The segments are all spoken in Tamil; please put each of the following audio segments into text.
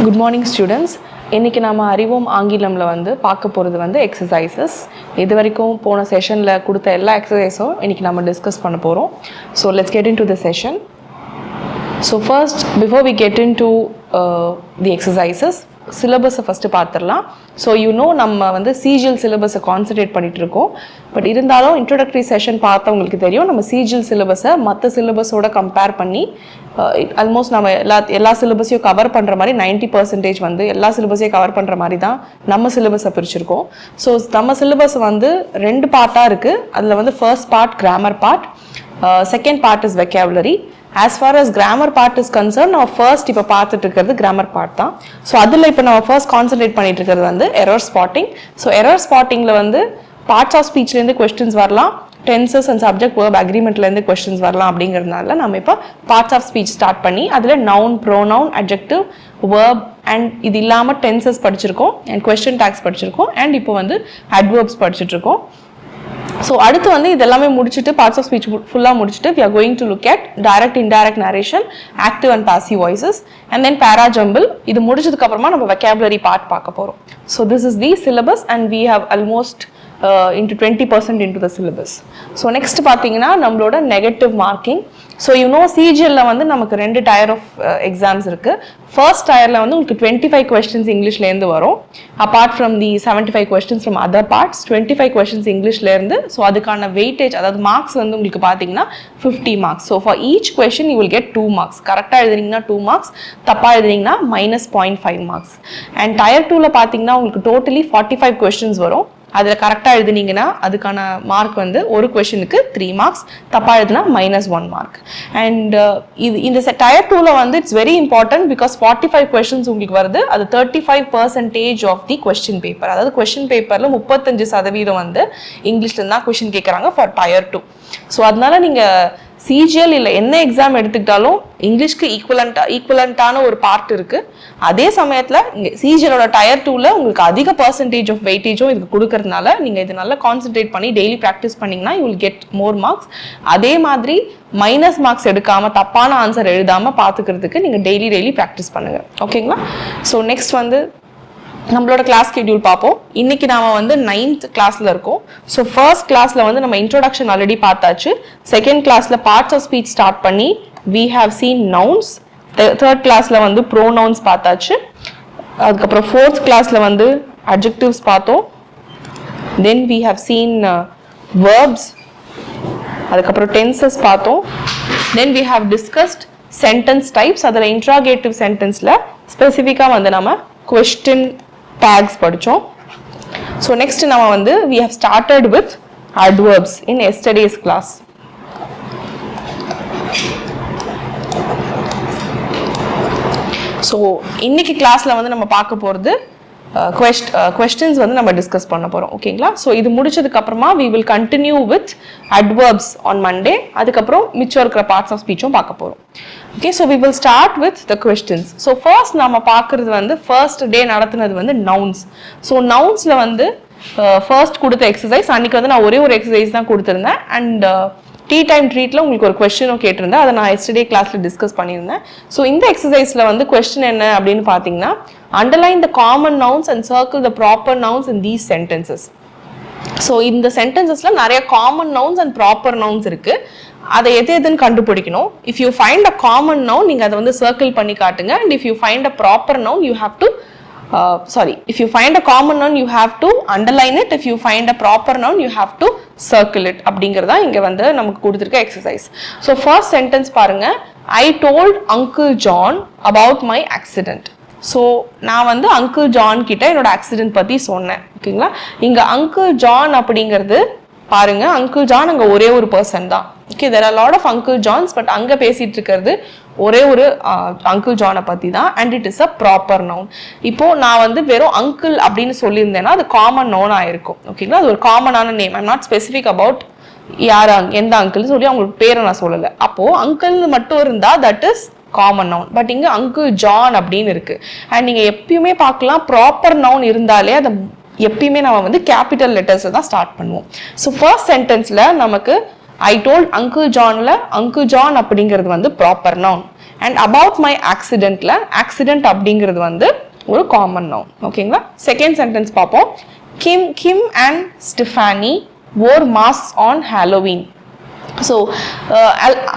Good morning students. இன்னைக்கு நாம அறிவோம் ஆங்கிலம்ல பார்க்க போறது எக்ஸசைசஸ். இது வரைக்கும் போன செஷன்ல கொடுத்த எல்லா எக்ஸசைஸும் இன்னைக்கு நாம டிஸ்கஸ் பண்ண போறோம். So let's get into the session. So first, before we get into the exercises, syllabus first பார்த்துடலாம். ஸோ நம்ம சிஜிஎல் சிலபஸை கான்சன்ட்ரேட் பண்ணிட்டு இருக்கோம். பட் இருந்தாலும் இன்ட்ரோடக்டரி செஷன் பார்த்தவங்களுக்கு தெரியும், நம்ம சிஜிஎல் சிலபஸை மற்ற சிலபஸோட கம்பேர் பண்ணி ஆல்மோஸ்ட் நம்ம எல்லா சிலபஸையும் கவர் பண்ணுற மாதிரி 90% எல்லா சிலபஸையும் கவர் பண்ணுற மாதிரி தான் நம்ம சிலபஸை பிரிச்சிருக்கோம். ஸோ நம்ம சிலபஸ் ரெண்டு பார்ட்டாக இருக்குது. அதில் first part grammar part, second part is vocabulary. As far as grammar part is concerned, நம்ம first இப்போ பார்த்துட்டு இருக்கிறது grammar part தான். ஸோ அதில் இப்போ நம்ம first concentrate பண்ணிட்டு இருக்கிறது error spotting. So error spottingல parts of speechலேருந்து questions வரலாம், tenses and subject verb agreementலேருந்து questions வரலாம். அப்படிங்கிறதுனால நம்ம இப்போ parts of speech start பண்ணி அதில் noun, pronoun, adjective, verb and இது இல்லாமல் tenses படிச்சிருக்கோம் and question tags படிச்சிருக்கோம் and இப்போ adverbs படிச்சுட்டு இருக்கோம். ஸோ அடுத்து இதெல்லாமே முடிச்சுட்டு பார்ட்ஸ் ஆஃப் ஸ்பீச் ஃபுல்லாக முடிச்சுட்டு we are going to look at direct indirect narration, active and passive voices and then para jumble. இது முடிச்சதுக்கு அப்புறமா நம்ம vocabulary part பார்க்க போகிறோம். So this is the syllabus and we have almost into 20% into the syllabus. So next பார்த்தீங்கன்னா நம்மளோட நெகட்டிவ் மார்க்கிங். ஸோ சிஜிஎல்ல நமக்கு ரெண்டு டயர் ஆஃப் எக்ஸாம்ஸ் இருக்குது. ஃபர்ஸ்ட் டயரில் உங்களுக்கு 25 கொஸ்டின்ஸ் இங்கிலீஷ்லேருந்து வரும். Apart from the 75 questions from other parts, 25 questions இங்கிலீஷ்லேருந்து. ஸோ அதுக்கான வெயிட்டேஜ், அதாவது மார்க்ஸ் உங்களுக்கு பார்த்தீங்கன்னா 50 marks. So for each question you will get 2 marks. கரெக்டாக எழுதுனீங்கன்னா 2 மார்க்ஸ், தப்பாக எழுதுனீங்கன்னா -0.5 மார்க்ஸ். அண்ட் டயர் 2ல பார்த்தீங்கன்னா உங்களுக்கு டோட்டலி 45 கொஸ்டின்ஸ் வரும். அதில் கரெக்டாக எழுதுனீங்கன்னா அதுக்கான மார்க் ஒரு கொஷனுக்கு 3 மார்க்ஸ், தப்பாக எழுதுனா -1 மார்க். அண்ட் இந்த டயர் 2ல it's very important because 45 questions உங்களுக்கு வருது. அது 35% ஆஃப் தி கொஸ்டின் பேப்பர். அதாவது கொஸ்டின் பேப்பரில் 35% இங்கிலீஷ்ல தான் கொஸ்டின் கேட்குறாங்க ஃபார் டயர் 2. ஸோ அதனால நீங்கள் சிஜிஎல் இல்லை என்ன எக்ஸாம் எடுத்துக்கிட்டாலும் இங்கிலீஷ்க்கு ஈக்குவலண்ட்டான ஒரு பார்ட் இருக்குது. அதே சமயத்தில் சிஜிஎலோட டயர் 2ல உங்களுக்கு அதிக பர்சன்டேஜ் ஆஃப் வெயிட்டேஜும் இதுக்கு கொடுக்கறதுனால நீங்கள் இது நல்லா கான்சென்ட்ரேட் பண்ணி டெய்லி ப்ராக்டிஸ் பண்ணிங்கன்னா you will get more marks. அதே மாதிரி மைனஸ் மார்க்ஸ் எடுக்காமல், தப்பான ஆன்சர் எழுதாமல் பார்த்துக்கிறதுக்கு நீங்கள் டெய்லி ப்ராக்டிஸ் பண்ணுங்கள். ஓகேங்களா? ஸோ நெக்ஸ்ட் நம்மளோட கிளாஸ் ஷெட்யூல் பார்ப்போம். இன்னைக்கு நாம 9th கிளாஸ்ல இருக்கோம். ஸோ ஃபர்ஸ்ட் கிளாஸ்ல நம்ம இன்ட்ரோடக்ஷன் ஆல்ரெடி பார்த்தாச்சு. செகண்ட் கிளாஸ்ல பார்ட்ஸ் ஆஃப் ஸ்பீச் ஸ்டார்ட் பண்ணி we have seen nouns. Third கிளாஸ்ல ப்ரோனவுன்ஸ் பார்த்தாச்சு. அதுக்கப்புறம் ஃபோர்த் கிளாஸ்ல adjectives பார்த்தோம். then we have seen verbs. அதுக்கப்புறம் tenses பார்த்தோம். then we have discussed sentence types. அதில் interrogative sentenceல ஸ்பெசிஃபிக்காக நம்ம question tags படிச்சோம். So next நம்ம we have started with adverbs in yesterday's class. So இன்னைக்கு கிளாஸ்ல நம்ம பார்க்க போறது questions நம்ம டிஸ்கஸ் பண்ண போறோம். ஓகேங்களா? ஸோ இது முடிச்சதுக்கு அப்புறமா we will continue with adverbs on Monday. அதுக்கப்புறம் மிச்சம் இருக்கிற பார்ட்ஸ் ஆஃப் ஸ்பீச்சும் பார்க்க போறோம். Okay, so we will start with the questions. So first நம்ம பார்க்கறது ஃபர்ஸ்ட் டே நடத்துனது nouns. ஸோ நவுன்ஸ்ல ஃபர்ஸ்ட் கொடுத்த எக்ஸசைஸ் அன்னைக்கு நான் ஒரே ஒரு எக்ஸசைஸ் தான் கொடுத்துருந்தேன். அண்ட் டீ டைம் ட்ரீட்ல உங்களுக்கு ஒரு கொஸ்டினும் கேட்டிருந்தேன். அதை நான் எஸ்டர்டே கிளாஸ்ல டிஸ்கஸ் பண்ணியிருந்தேன். ஸோ இந்த எக்ஸசைஸ்ல கொஸ்டின் என்ன அப்படின்னு பார்த்தீங்கன்னா, underline the common nouns and circle the proper nouns in these sentences. So இந்த சென்டென்சஸ்ல நிறைய common nouns and proper nouns இருக்கு. அதை எதுன்னு கண்டுபிடிக்கணும். If you find a common noun, நீங்க அதை சர்க்கிள் பண்ணி காட்டுங்க. And if you find a proper noun, you have to if you find a common noun, you have to underline it. If you find a proper noun, you have to circle it. அப்படிங்கறதா இங்க நமக்கு கொடுத்திருக்க எக்ஸசைஸ். So first sentence பாருங்க, I told Uncle John about my accident. So நான் அங்கிள் ஜான் கிட்ட என்னோட ஆக்சிடென்ட் பத்தி சொன்னேன். ஓகேங்களா? இங்க அங்கிள் ஜான் அப்படிங்கிறது பாருங்க, அங்கிள் ஜான் அங்க ஒரே ஒரு பர்சன் தான். Okay, there are a lot of Uncle Johns, but அங்க பேசிட்டு இருக்கிறது ஒரே ஒரு அங்கிள் ஜானை பத்தி தான். And it is a proper noun. இப்போ நான் வெறும் அங்கிள் அப்படின்னு சொல்லியிருந்தேன்னா அது காமன் நவுன் ஆயிருக்கும். ஓகேங்களா? அது ஒரு காமனான name. I'm not specific about யார் எந்த அங்கிள் சொல்லி அவங்களுக்கு பேரை நான் சொல்லலை. அப்போ அங்கிள் மட்டும் இருந்தா that is common noun. But இங்க அங்கிள் ஜான் அப்படின்னு இருக்கு. அண்ட் நீங்க எப்பயுமே பார்க்கலாம், ப்ராப்பர் நவுன் இருந்தாலே அதை எப்பயுமே நம்ம கேபிட்டல் லெட்டர்ஸ் தான் ஸ்டார்ட் பண்ணுவோம். ஸோ ஃபர்ஸ்ட் சென்டென்ஸ்ல நமக்கு I told Uncle Johnல Uncle John அப்படிங்கிறது proper noun. And about my ஆக்சிடென்ட்ல ஆக்சிடென்ட் அப்படிங்கிறது வந்து ஒரு காமன் நவுன். ஓகேங்களா? செகண்ட் சென்டென்ஸ் பார்ப்போம். Kim and Stephanie wore masks on Halloween. So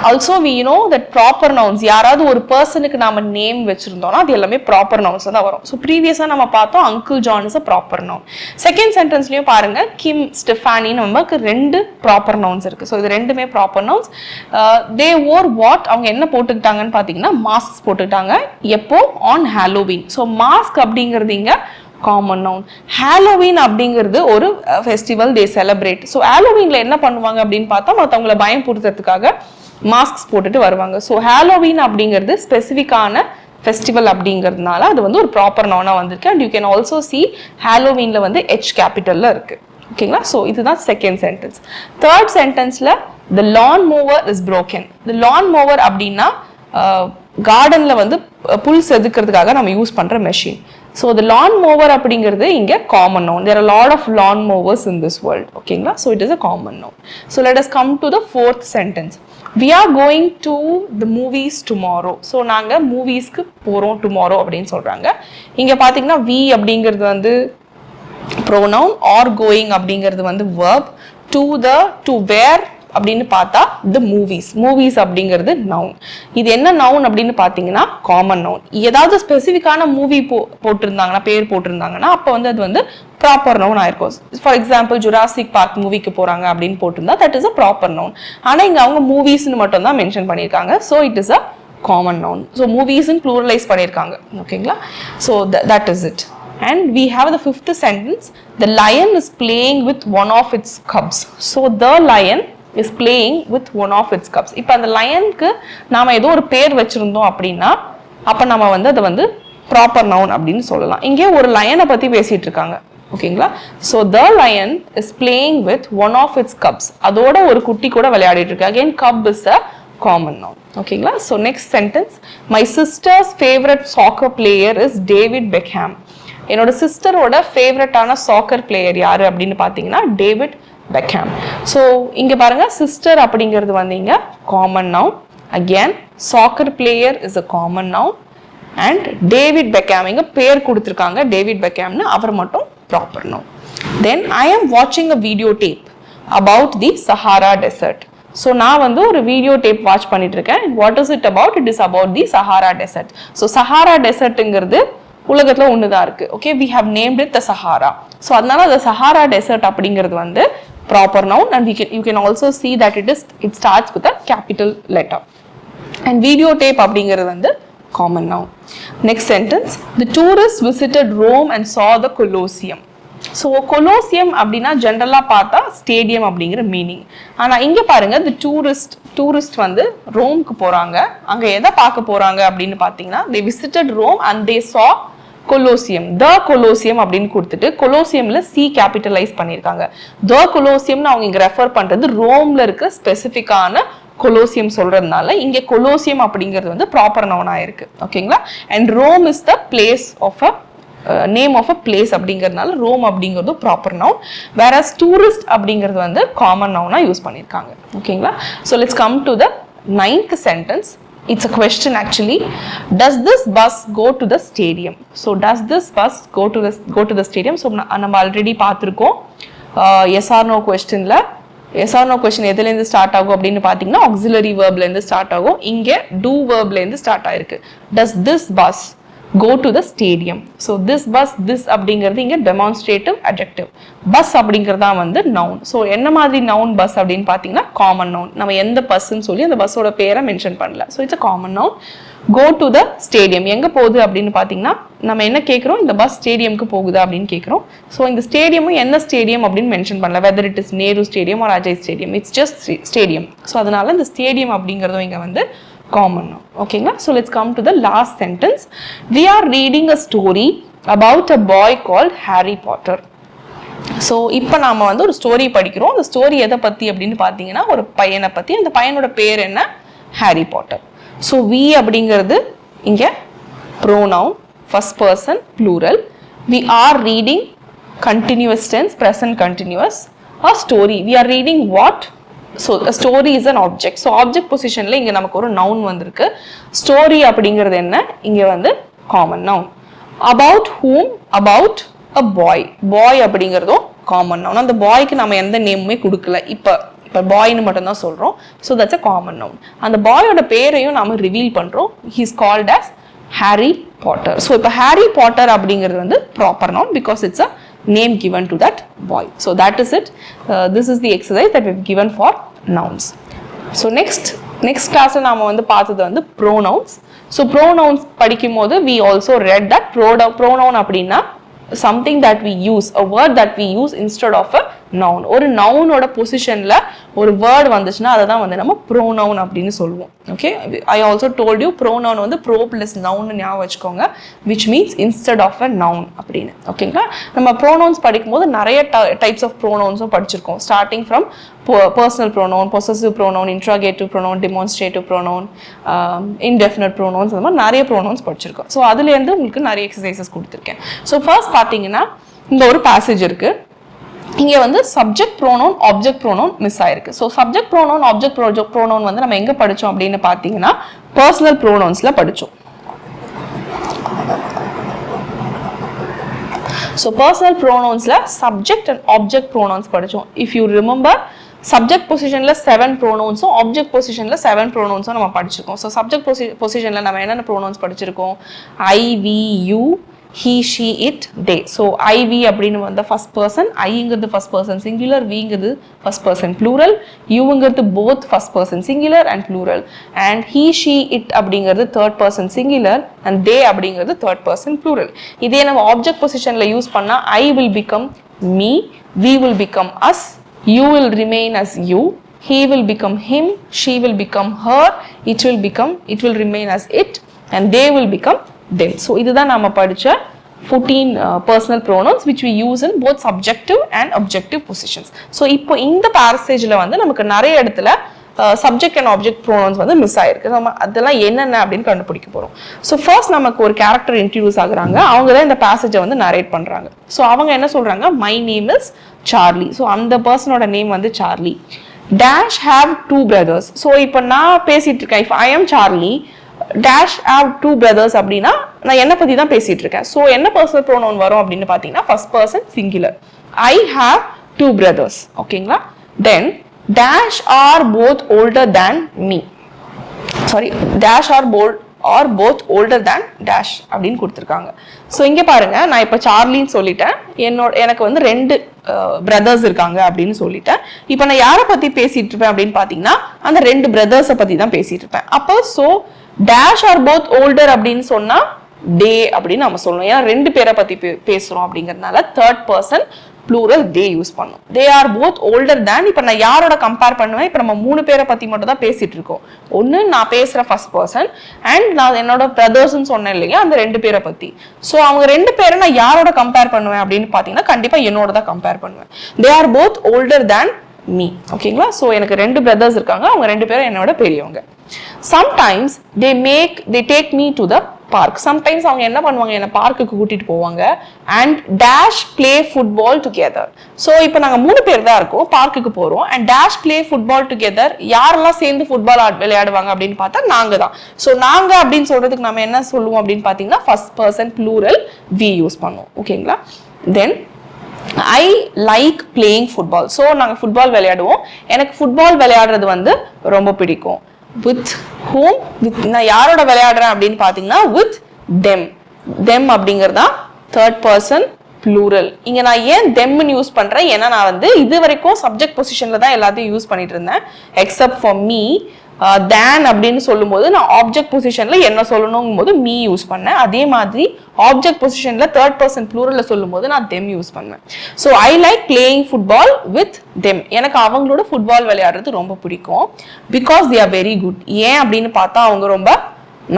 also we know that proper nouns, யாராவது ஒரு பர்சனுக்கு நாம நேம் வச்சிருந்தோம்னா அது எல்லாமே ப்ராப்பர் நவுன்ஸ் தான் வரும். ஸோ ப்ரீவியஸாக நம்ம பார்த்தோம் uncle John is a proper noun. Second சென்டென்ஸ்லையும் பாருங்க கிம் ஸ்டெஃபானி நமக்கு 2 ப்ராப்பர் நவுன்ஸ் இருக்கு. ஸோ இது ரெண்டுமே proper nouns. They wore what, அவங்க என்ன போட்டுக்கிட்டாங்கன்னு பார்த்தீங்கன்னா மாஸ்க் போட்டுக்கிட்டாங்க. எப்போ? On Halloween. ஸோ மாஸ்க் அப்படிங்கிறது இங்க காமன் நவுன். ஹாலோவீன் அப்படிங்கிறது ஒரு ஃபெஸ்டிவல் தே செலிப்ரேட். ஸோ ஹாலோவீன்ல என்ன பண்ணுவாங்க அப்படின்னு பார்த்தா மற்றவங்களை பயம்படுத்துறதுக்காக மாஸ்க் போட்டுட்டு வருவாங்க. ஸோ ஹாலோவீன் அப்படிங்கிறது ஸ்பெசிஃபிக்கான ஃபெஸ்டிவல் அப்படிங்கிறதுனால அது வந்து ஒரு ப்ராப்பர் நவுனா வந்திருக்கு. And you can also see ஹாலோவீன்ல வந்து H கேபிட்டல்ல இருக்கு. ஓகேங்களா? ஸோ இதுதான் செகண்ட் சென்டென்ஸ். தேர்ட் சென்டென்ஸ்ல the lawn mower is broken. The lawn மூவர் அப்படின்னா கார்டன்ல வந்து புல் செதுக்கிறதுக்காக நம்ம யூஸ் பண்ற machine. So the lawn mower அப்படிங்கிறது இங்க common noun. there are a lot of lawn mowers in this world. ஓகேங்களா? So it is a common noun. So let us come to the fourth sentence. we are going to the movies tomorrow. So நாங்க மூவிஸ்க்கு போறோம் tomorrow அப்படின்னு சொல்றாங்க. இங்க பாத்தீங்கன்னா we அப்படிங்கிறது வந்து pronoun, or going அப்படிங்கிறது வந்து verb, to where அப்படின்னு பார்த்தா the movies அப்படிங்கிறது நவுன். இது என்ன நவுன் அப்படின்னு பார்த்தீங்கன்னா காமன் நவுன். ஏதாவது ஸ்பெசிஃபிக்கான மூவி போட்டிருந்தாங்கன்னா பேர் போட்டிருந்தாங்கன்னா அப்போ வந்து அது வந்து ப்ராப்பர் நவுன் ஆயிருக்கும். ஃபார் எக்ஸாம்பிள் ஜுராசிக் பார்க் மூவிக்கு போறாங்க அப்படின்னு போட்டிருந்தா that is a proper noun. ஆனா இங்க அவங்க மூவிஸ்ன்னு மட்டும் தான் மென்ஷன் பண்ணியிருக்காங்க. So it is a common noun. So மூவிஸ்ன்னு ப்ளூரலைஸ் பண்ணியிருக்காங்க. ஓகேங்களா? So that is it. And we have the fifth sentence. The lion is playing with one of its cubs. So the lion is playing with one of its cubs. இப்போ அந்த லயனுக்கு நாம ஏதோ ஒரு பேர் வச்சிருந்தோம் அப்படின்னா அப்ப நம்ம வந்து அதை வந்து ப்ராப்பர் நவுன் அப்படின்னு சொல்லலாம். இங்கே ஒரு லயனை பத்தி பேசிட்டு இருக்காங்க. ஓகேங்களா? So the lion is playing with one of its cubs. அதோட ஒரு குட்டி கூட விளையாடிட்டு இருக்கு. Again cub is a common noun. ஓகேங்களா? So next sentence. My sister's favourite soccer player is David Beckham. என்னோட சிஸ்டரோட ஃபேவரட்டான சாக்கர் பிளேயர் யாரு அப்படின்னு பார்த்தீங்கன்னா டேவிட் பெக்ஹாம். ஸோ இங்க பாருங்க சிஸ்டர் அப்படிங்கிறது வந்து இங்க common noun. Again soccer player is a common noun. And David Beckham இங்க பேர் கொடுத்துருக்காங்க டேவிட் பெக்ஹாம்னு, அவர் மட்டும் proper noun. Then I am வாட்சிங் a video tape about the Sahara desert. So நான் வந்து ஒரு வீடியோ டேப் வாட்ச் பண்ணிட்டு இருக்கேன். What is it about? It is about the Sahara desert. So Sahara டெசர்ட்ங்கிறது உலகத்துல ஒண்ணுதான் இருக்கு. Okay, we have named it the Sahara. So அதனால அந்த சஹாரா டெசர்ட் அப்படிங்கிறது வந்து proper noun. And you can also see that it starts with a capital letter. And video tape அப்படிங்கிறது வந்து common noun. Next sentence. The tourist visited Rome and saw the Colosseum. So Colosseum அப்படின்னா ஜென்ரலா பார்த்தா ஸ்டேடியம் அப்படிங்கிற மீனிங். ஆனா இங்க பாருங்க தி டூரிஸ்ட் வந்து ரோம்க்கு போறாங்க. அங்க எதை பார்க்க போறாங்க அப்படின்னு பாத்தீங்கன்னா they visited Rome and they saw Colosseum. The Colosseum அப்படின்னு கொடுத்துட்டு கொலோசியம்ல சி கேபிட்டலைஸ் பண்ணியிருக்காங்க. த கொலோசியம்னு அவங்க இங்க ரெஃபர் பண்றது ரோம்ல இருக்க ஸ்பெசிஃபிக்கான கொலோசியம் சொல்றதுனால இங்க கொலோசியம் அப்படிங்கிறது வந்து ப்ராப்பர் நவுனா இருக்கு. ஓகேங்களா? And Rome is the place of a name of a place அப்படிங்கிறதுனால ரோம் அப்படிங்கிறது ப்ராப்பர் நவுன். வேறஸ் டூரிஸ்ட் அப்படிங்கிறது வந்து காமன் நவுனா யூஸ் பண்ணியிருக்காங்க. ஓகேங்களா? So let's come to the 9th sentence. It's a question actually. Does this bus go to the stadium? So does this bus go to the stadium? So நம்ம ஆல்ரெடி பார்த்துருக்கோம் எஸ் ஆர் நோ கொஸ்டின்ல. எஸ் ஆர் நோ கொஸ்டின் எதுல இருந்து ஸ்டார்ட் ஆகும் அப்படின்னு பாத்தீங்கன்னா ஆக்சிலரி வெர்ப்ல இருந்து ஸ்டார்ட் ஆகும். இங்க டூ வெர்ப்ல இருந்து ஸ்டார்ட் ஆயிருக்கு. Does this bus go to the stadium? So this bus, this அப்படிங்கிறது இங்க demonstrative adjective. bus அப்படிங்கிறதா வந்து noun. So என்ன மாதிரி noun bus அப்படின்னு பாத்தீங்கன்னா common noun. நம்ம எந்த பஸ்ன்னு சொல்லி அந்த பஸ்ஸோட பேரை மென்ஷன் பண்ணல. So it's a common noun. go to the stadium எங்க போகுது அப்படின்னு பாத்தீங்கன்னா நம்ம என்ன கேக்குறோம், இந்த பஸ் ஸ்டேடியம்க்கு போகுதா அப்படின்னு கேக்குறோம். So இந்த ஸ்டேடியமும் என்ன ஸ்டேடியம் அப்படின்னு மென்ஷன் பண்ணல. whether it is Nehru Stadium or Ajay Stadium, it's just stadium. So அதனால இந்த ஸ்டேடியம் அப்படிங்கிறதும் இங்க வந்து common noun. Okay, so let's come to the last sentence. We are reading a story about a boy called Harry Potter. So இப்போ நாம வந்து ஒரு ஸ்டோரி படிக்கிறோம். அந்த ஸ்டோரி எதை பத்தி அப்படின்னு பாத்தீங்கன்னா ஒரு பையனை பத்தி. அந்த பையனோட பேர் என்ன? Harry Potter. ஸோ we அப்படிங்கிறது இங்க pronoun, first person plural. We are reading continuous tense, present continuous. A story. We are reading what? So story is an object. So object பொசிஷனில் இங்கே நமக்கு ஒரு நவுன் வந்திருக்கு. ஸ்டோரி அப்படிங்கிறது என்ன, இங்கே வந்து common noun. About whom, about a boy. Boy அப்படிங்கிறதும் காமன் நவுன். அந்த பாய்க்கு நம்ம எந்த நேமுமே கொடுக்கல, இப்போ பாய்னு மட்டும்தான் சொல்கிறோம். So that's a common noun. அந்த பாயோட பேரையும் நாம ரிவீல் பண்ணுறோம். He's called as Harry Potter. So இப்போ ஹாரி பாட்டர் அப்படிங்கிறது வந்து proper noun because it's a name given to that boy. So that is it. This is the exercise that we've given for nouns. So next class நாம வந்து பார்த்தது வந்து pronouns. So pronouns படிக்கும்போது we also read that pronoun அப்படின்னா something that we use, a word that we use instead of a noun. ஒரு நவுனோட பொசிஷன்ல ஒரு வேர்ட் வந்துச்சுன்னா அதை தான் வந்து நம்ம ப்ரோனவுன் அப்படின்னு சொல்லுவோம். Okay, I also told you pronoun வந்து ப்ரோ பிளஸ் நவுன் ஞாபகம் வச்சுக்கோங்க, which means instead of a noun அப்படின்னு. ஓகேங்களா, நம்ம ப்ரோனவுன்ஸ் படிக்கும்போது நிறைய டைப்ஸ் ஆஃப் ப்ரோனவுன்ஸும் படிச்சிருக்கோம். Starting from personal pronoun, possessive pronoun, interrogative pronoun, demonstrative pronoun, indefinite pronouns, அந்த மாதிரி நிறைய ப்ரோனவுன்ஸ் படிச்சிருக்கோம். ஸோ அதுலேருந்து உங்களுக்கு நிறைய எக்ஸசைசஸ் கொடுத்துருக்கேன். ஸோ ஃபர்ஸ்ட் பார்த்தீங்கன்னா இந்த ஒரு பேசேஜ் இருக்கு. இங்கே வந்து subject pronoun, object pronoun miss ஆயிருக்கு. So subject pronoun, object pronoun வந்து நம்ம எங்கே படித்தோம் அப்படின்னு பார்த்தீங்கன்னா பர்சனல் ப்ரோனவுன்ஸில் படித்தோம். ஸோ பர்சனல் ப்ரோனவுன்ஸில் சப்ஜெக்ட் அண்ட் ஆப்ஜெக்ட் ப்ரோனவுன்ஸ் படித்தோம். இஃப் யூ ரிமெம்பர், சப்ஜெக்ட் பொசிஷனில் 7 ப்ரோனவுன்ஸும் ஆப்ஜெக்ட் பொசிஷனில் 7 ப்ரோனவுன்ஸும் நம்ம படிச்சிருக்கோம். ஸோ சப்ஜெக்ட் பொசிஷனில் நம்ம என்னென்ன ப்ரோனவுன்ஸ் படிச்சிருக்கோம்? I, we, you, he, she, it, they. So I, we அப்படின்னு வந்த ஃபர்ஸ்ட் பர்சன், ஐங்கிறது ஃபர்ஸ்ட் பர்சன் சிங்குலர், விங்கிறது ஃபர்ஸ்ட் பர்சன் ப்ளூரல், யூங்கிறது both first person singular and plural, and he, she, it அப்படிங்கிறது third person singular and they அப்படிங்கிறது தேர்ட் பர்சன் ப்ளூரல். இதே நம்ம ஆப்ஜெக்ட் பொசிஷனில் யூஸ் பண்ணால் I will become me, we will become us, you will remain as you, he will become him, she will become her, it will remain as it, and they will become them. So இதுதான் நாம படிச்ச 14 personal pronouns which we use in both subjective and objective positions. So இப்போ இந்த பேசேஜ்ல வந்து நமக்கு நிறைய இடத்துல சப்ஜெக்ட் அண்ட் ஆப்ஜெக்ட் ப்ரோனவுன்ஸ் வந்து மிஸ் ஆயிருக்கு. நம்ம அதெல்லாம் என்னென்ன அப்படின்னு கண்டுபிடிக்க போறோம். ஸோ ஃபர்ஸ்ட் நமக்கு ஒரு கேரக்டர் இன்ட்ரடியூஸ் ஆகுறாங்க, அவங்க தான் இந்த பேசேஜை வந்து நரேட் பண்றாங்க. ஸோ அவங்க என்ன சொல்றாங்க? My name is Charlie. So அந்த பர்சனோட நேம் வந்து Charlie. Dash have 2 brothers. So இப்போ நான் பேசிட்டு இருக்கேன், if I am Charlie dash have 2 brothers அப்படின்னா நான் என்ன பத்தி தான் பேசிட்டு இருக்கேன். ஸோ என்ன பர்சனல் ப்ரோனவுன் வரும் அப்படின்னு பார்த்தீங்கன்னா first person singular, I have 2 brothers. ஓகேங்களா, தென் dash are both older than me. Sorry, dash are both older than dash அப்படின்னு கொடுத்துருக்காங்க. ஸோ இங்கே பாருங்க, நான் இப்போ சார்லின்னு சொல்லிட்டேன், எனக்கு வந்து 2 brothers இருக்காங்க அப்படின்னு சொல்லிட்டேன். இப்போ நான் யாரை பத்தி பேசிட்டு இருப்பேன் அப்படின்னு பார்த்தீங்கன்னா அந்த 2 brothers பத்தி தான் பேசிட்டு இருப்பேன். அப்போ so dash are both older அப்படின்னு சொன்னா they அப்படின்னு நம்ம சொல்லணும், ஏன்னா 2 பேரை பத்தி பேசுறோம் அப்படிங்கிறதுனால third person plural they use பண்ணும். they are both older than, இப்போ நான் யாரோட கம்பேர் பண்ணுவேன்? இப்போ நம்ம 3 பேரை பத்தி மட்டும் தான் பேசிட்டு இருக்கோம். ஒன்று நான் பேசுற ஃபர்ஸ்ட் பர்சன் அண்ட் நான் என்னோட பிரதர்ஸ்ன்னு சொன்னேன் இல்லையா, அந்த 2 பேரை பத்தி. ஸோ அவங்க 2 பேரை நான் யாரோட கம்பேர் பண்ணுவேன் அப்படின்னு பார்த்தீங்கன்னா கண்டிப்பா என்னோட தான் கம்பேர் பண்ணுவேன். they are both older than me. ஓகேங்களா, ஸோ எனக்கு 2 brothers இருக்காங்க, அவங்க 2 பேரும் என்னோட பெரியவங்க. sometimes they take me to the park. sometimes அவங்க என்ன பண்ணுவாங்க, என்ன பார்க்குக்கு கூட்டிட்டு போவாங்க and dash play football together. So இப்போ நாங்கள் 3 பேர் தான் இருக்கோம், பார்க்குக்கு போறோம் and dash play football together. யாரெல்லாம் சேர்ந்து ஃபுட்பால் விளையாடுவாங்க அப்படின்னு பார்த்தா நாங்க தான். ஸோ நாங்க அப்படின்னு சொல்றதுக்கு நம்ம என்ன சொல்லுவோம் அப்படின்னு பார்த்தீங்கன்னா first person plural we use பண்ணுவோம். ஓகேங்களா, then I like playing football. So நாங்கள் ஃபுட்பால் விளையாடுவோம், எனக்கு ஃபுட்பால் விளையாடுறது வந்து ரொம்ப பிடிக்கும். வித் ஹூம், நான் யாரோட விளையாடுறேன் அப்படின்னு பார்த்தீங்கன்னா வித் them அப்படிங்கிறது தான் தேர்ட் பர்சன் ப்ளூரல். இங்கே நான் ஏன் தெம்னு யூஸ் பண்ணுறேன், ஏன்னா நான் வந்து இது வரைக்கும் சப்ஜெக்ட் பொசிஷனில் தான் எல்லாத்தையும் யூஸ் பண்ணிட்டு இருந்தேன் எக்ஸப்ட் ஃபார் மீ. தேன் அப்படின்னு சொல்லும்போது நான் ஆப்ஜெக்ட் பொசிஷன்ல என்ன சொல்லணும் போது மீ யூஸ் பண்ணேன். அதே மாதிரி ஆப்ஜெக்ட் பொசிஷன்ல தேர்ட் பர்சன் ப்ளூரல்ல சொல்லும் போது நான் தெம் யூஸ் பண்ணேன். So I like playing football with them. எனக்கு அவங்களோட ஃபுட்பால் விளையாடுறது ரொம்ப பிடிக்கும் because they are very good. ஏன் அப்படின்னு பார்த்தா அவங்க ரொம்ப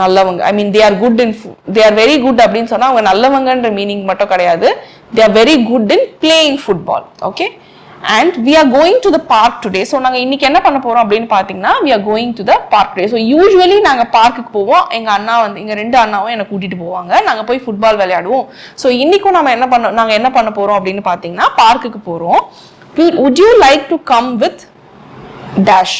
நல்லவங்க. ஐ மீன் தே ஆர் வெரி குட் அப்படின்னு சொன்னா அவங்க நல்லவங்கன்ற மீனிங் மட்டும் கிடையாது, they are very good in playing football. Okay, and we are going to the park today. so நாங்க இன்னைக்கு என்ன பண்ண போறோம் அப்படின்னு பாத்தீங்கன்னா we are going to the park today. so usually நாங்க பார்க்குக்கு போவோம், எங்க அண்ணா வந்து எங்க 2 அண்ணாவும் என்ன கூட்டிட்டு போவாங்க, நாங்க போய் ஃபுட்பால் விளையாடுவோம். so இன்னைக்கும் நாங்க என்ன பண்ண போறோம் அப்படின்னு பாத்தீங்கன்னா பார்க்குக்கு போறோம். would you like to come with dash.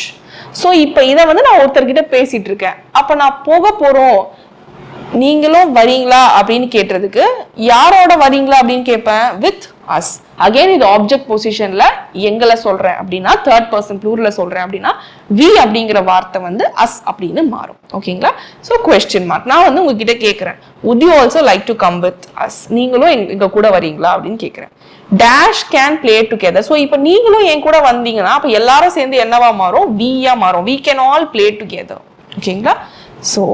So இப்போ இதை வந்து நான் ஒருத்தர்கிட்ட பேசிட்டு இருக்கேன். அப்போ நான் போக போறோம், நீங்களும் வரீங்களா அப்படின்னு கேட்டதுக்கு யாரோட வரீங்களா அப்படின்னு கேட்பேன், வித் அஸ். அகைன் இது ஆப்ஜெக்ட் பொசிஷன்ல எங்களை சொல்றேன் அப்படின்னா, தேர்ட் பர்சன் ப்ளூரல்ல சொல்றேன் அப்படின்னா வி அப்படிங்கிற வார்த்தை வந்து அஸ் அப்படின்னு மாறும். ஓகேங்களா? So question mark. நான் வந்து உங்ககிட்ட கேட்கிறேன், would you also like to come with us? நீங்களும் எங்க கூட வரீங்களா அப்படின்னு கேட்கிறேன். Dash can play together. So இப்போ நீங்களும் என் கூட வந்தீங்கன்னா அப்போ எல்லாரும் சேர்ந்து என்னவா மாறும், வியா மாறும். we can all play together. ஓகேங்களா? ஸோ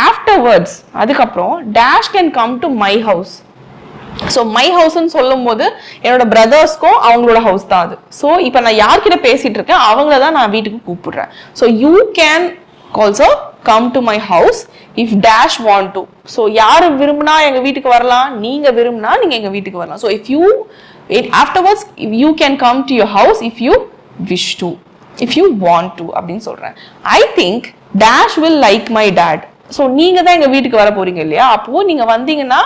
ஆஃப்டர்வர்ட்ஸ் அதுக்கப்புறம் dash can come to my house. So my ஹவுஸ்ன்னு சொல்லும் போது என்னோட பிரதர்ஸ்க்கும் அவங்களோட ஹவுஸ் தான் அது. ஸோ இப்போ நான் யார்கிட்ட பேசிட்டு இருக்கேன் அவங்கள தான் நான் வீட்டுக்கு கூப்பிடுறேன். So you can also come to my house if dash want to. So யாரு விரும்பினா எங்க வீட்டுக்கு வரலாம், நீங்க விரும்பினா நீங்க எங்க வீட்டுக்கு வரலாம். So if you afterwards you can come to your house if you wish to, if you want to அப்படின்னு சொல்றேன். I think dash will like my dad. So நீங்க தான் எங்க வீட்டுக்கு வர போறீங்க இல்லையா, அப்போ நீங்க வந்தீங்கன்னா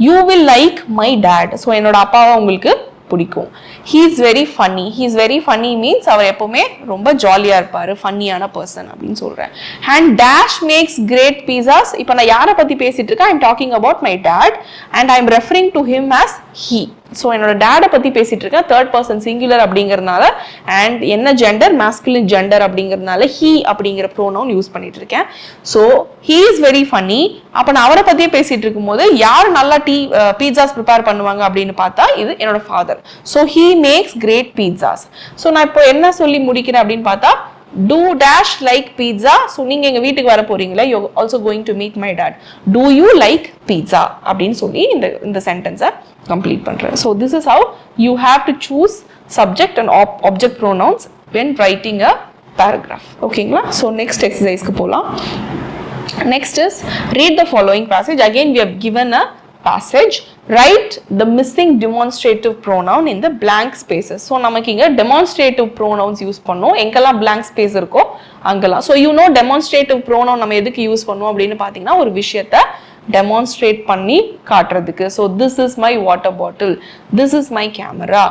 you will like my dad. So என்னோட அப்பாவை உங்களுக்கு பிடிக்கும். he is very funny. he is very funny means அவர் எப்பவுமே ரொம்ப ஜாலியா இருப்பாரு, ஃபன்னியான பர்சன் அப்படின்னு சொல்றேன். and dash makes great pizzas. இப்போ நான் யாரை பத்தி பேசிட்டு இருக்கேன், I'm talking about my dad and I'm referring to him as he. So என்னோட டேடை பத்தி பேசிட்டு இருக்கேன், தேர்ட் பர்சன் சிங்குலர் அப்படிங்கிறதுனால, அண்ட் என்ன ஜெண்டர், மாஸ்குலின் ஜெண்டர் அப்படிங்கிறதுனால he அப்படிங்கிற ப்ரோனவுன் யூஸ் பண்ணிட்டு இருக்கேன். So he is very funny. அப்போ நான் அவரை பத்தியே பேசிட்டு இருக்கும்போது யார் நல்லா பீட்சாஸ் ப்ரிப்பேர் பண்ணுவாங்க அப்படின்னு பார்த்தா இது என்னோட father. So he makes great pizzas. So நான் இப்போ என்ன சொல்லி முடிக்கிறேன் அப்படின்னு பார்த்தா, do dash like pizza. So நீங்க எங்க வீட்டுக்கு வர போறீங்களா, you also going to meet my dad. do you like pizza அப்படின்னு சொல்லி இந்த சென்டென்ஸை கம்ப்ளீட் பண்றேன். So this is how you have to choose subject and object pronouns when writing a paragraph. ஓகேங்களா? ஸோ நெக்ஸ்ட் எக்ஸசைஸ்க்கு போகலாம். Next is read the following passage. Again we have given a passage. Write the missing demonstrative pronoun in the blank spaces. So நமக்கு இங்க demonstrative pronouns யூஸ் பண்ணோம், எங்கெல்லாம் blank space இருக்கோ அங்கெல்லாம். So you know demonstrative pronoun நம்ம எதுக்கு யூஸ் பண்ணுவோம் அப்படின்னு பார்த்தீங்கன்னா, ஒரு விஷயத்தை demonstrate பண்ணி காட்டுறதுக்கு. So this is my water bottle, this is my camera,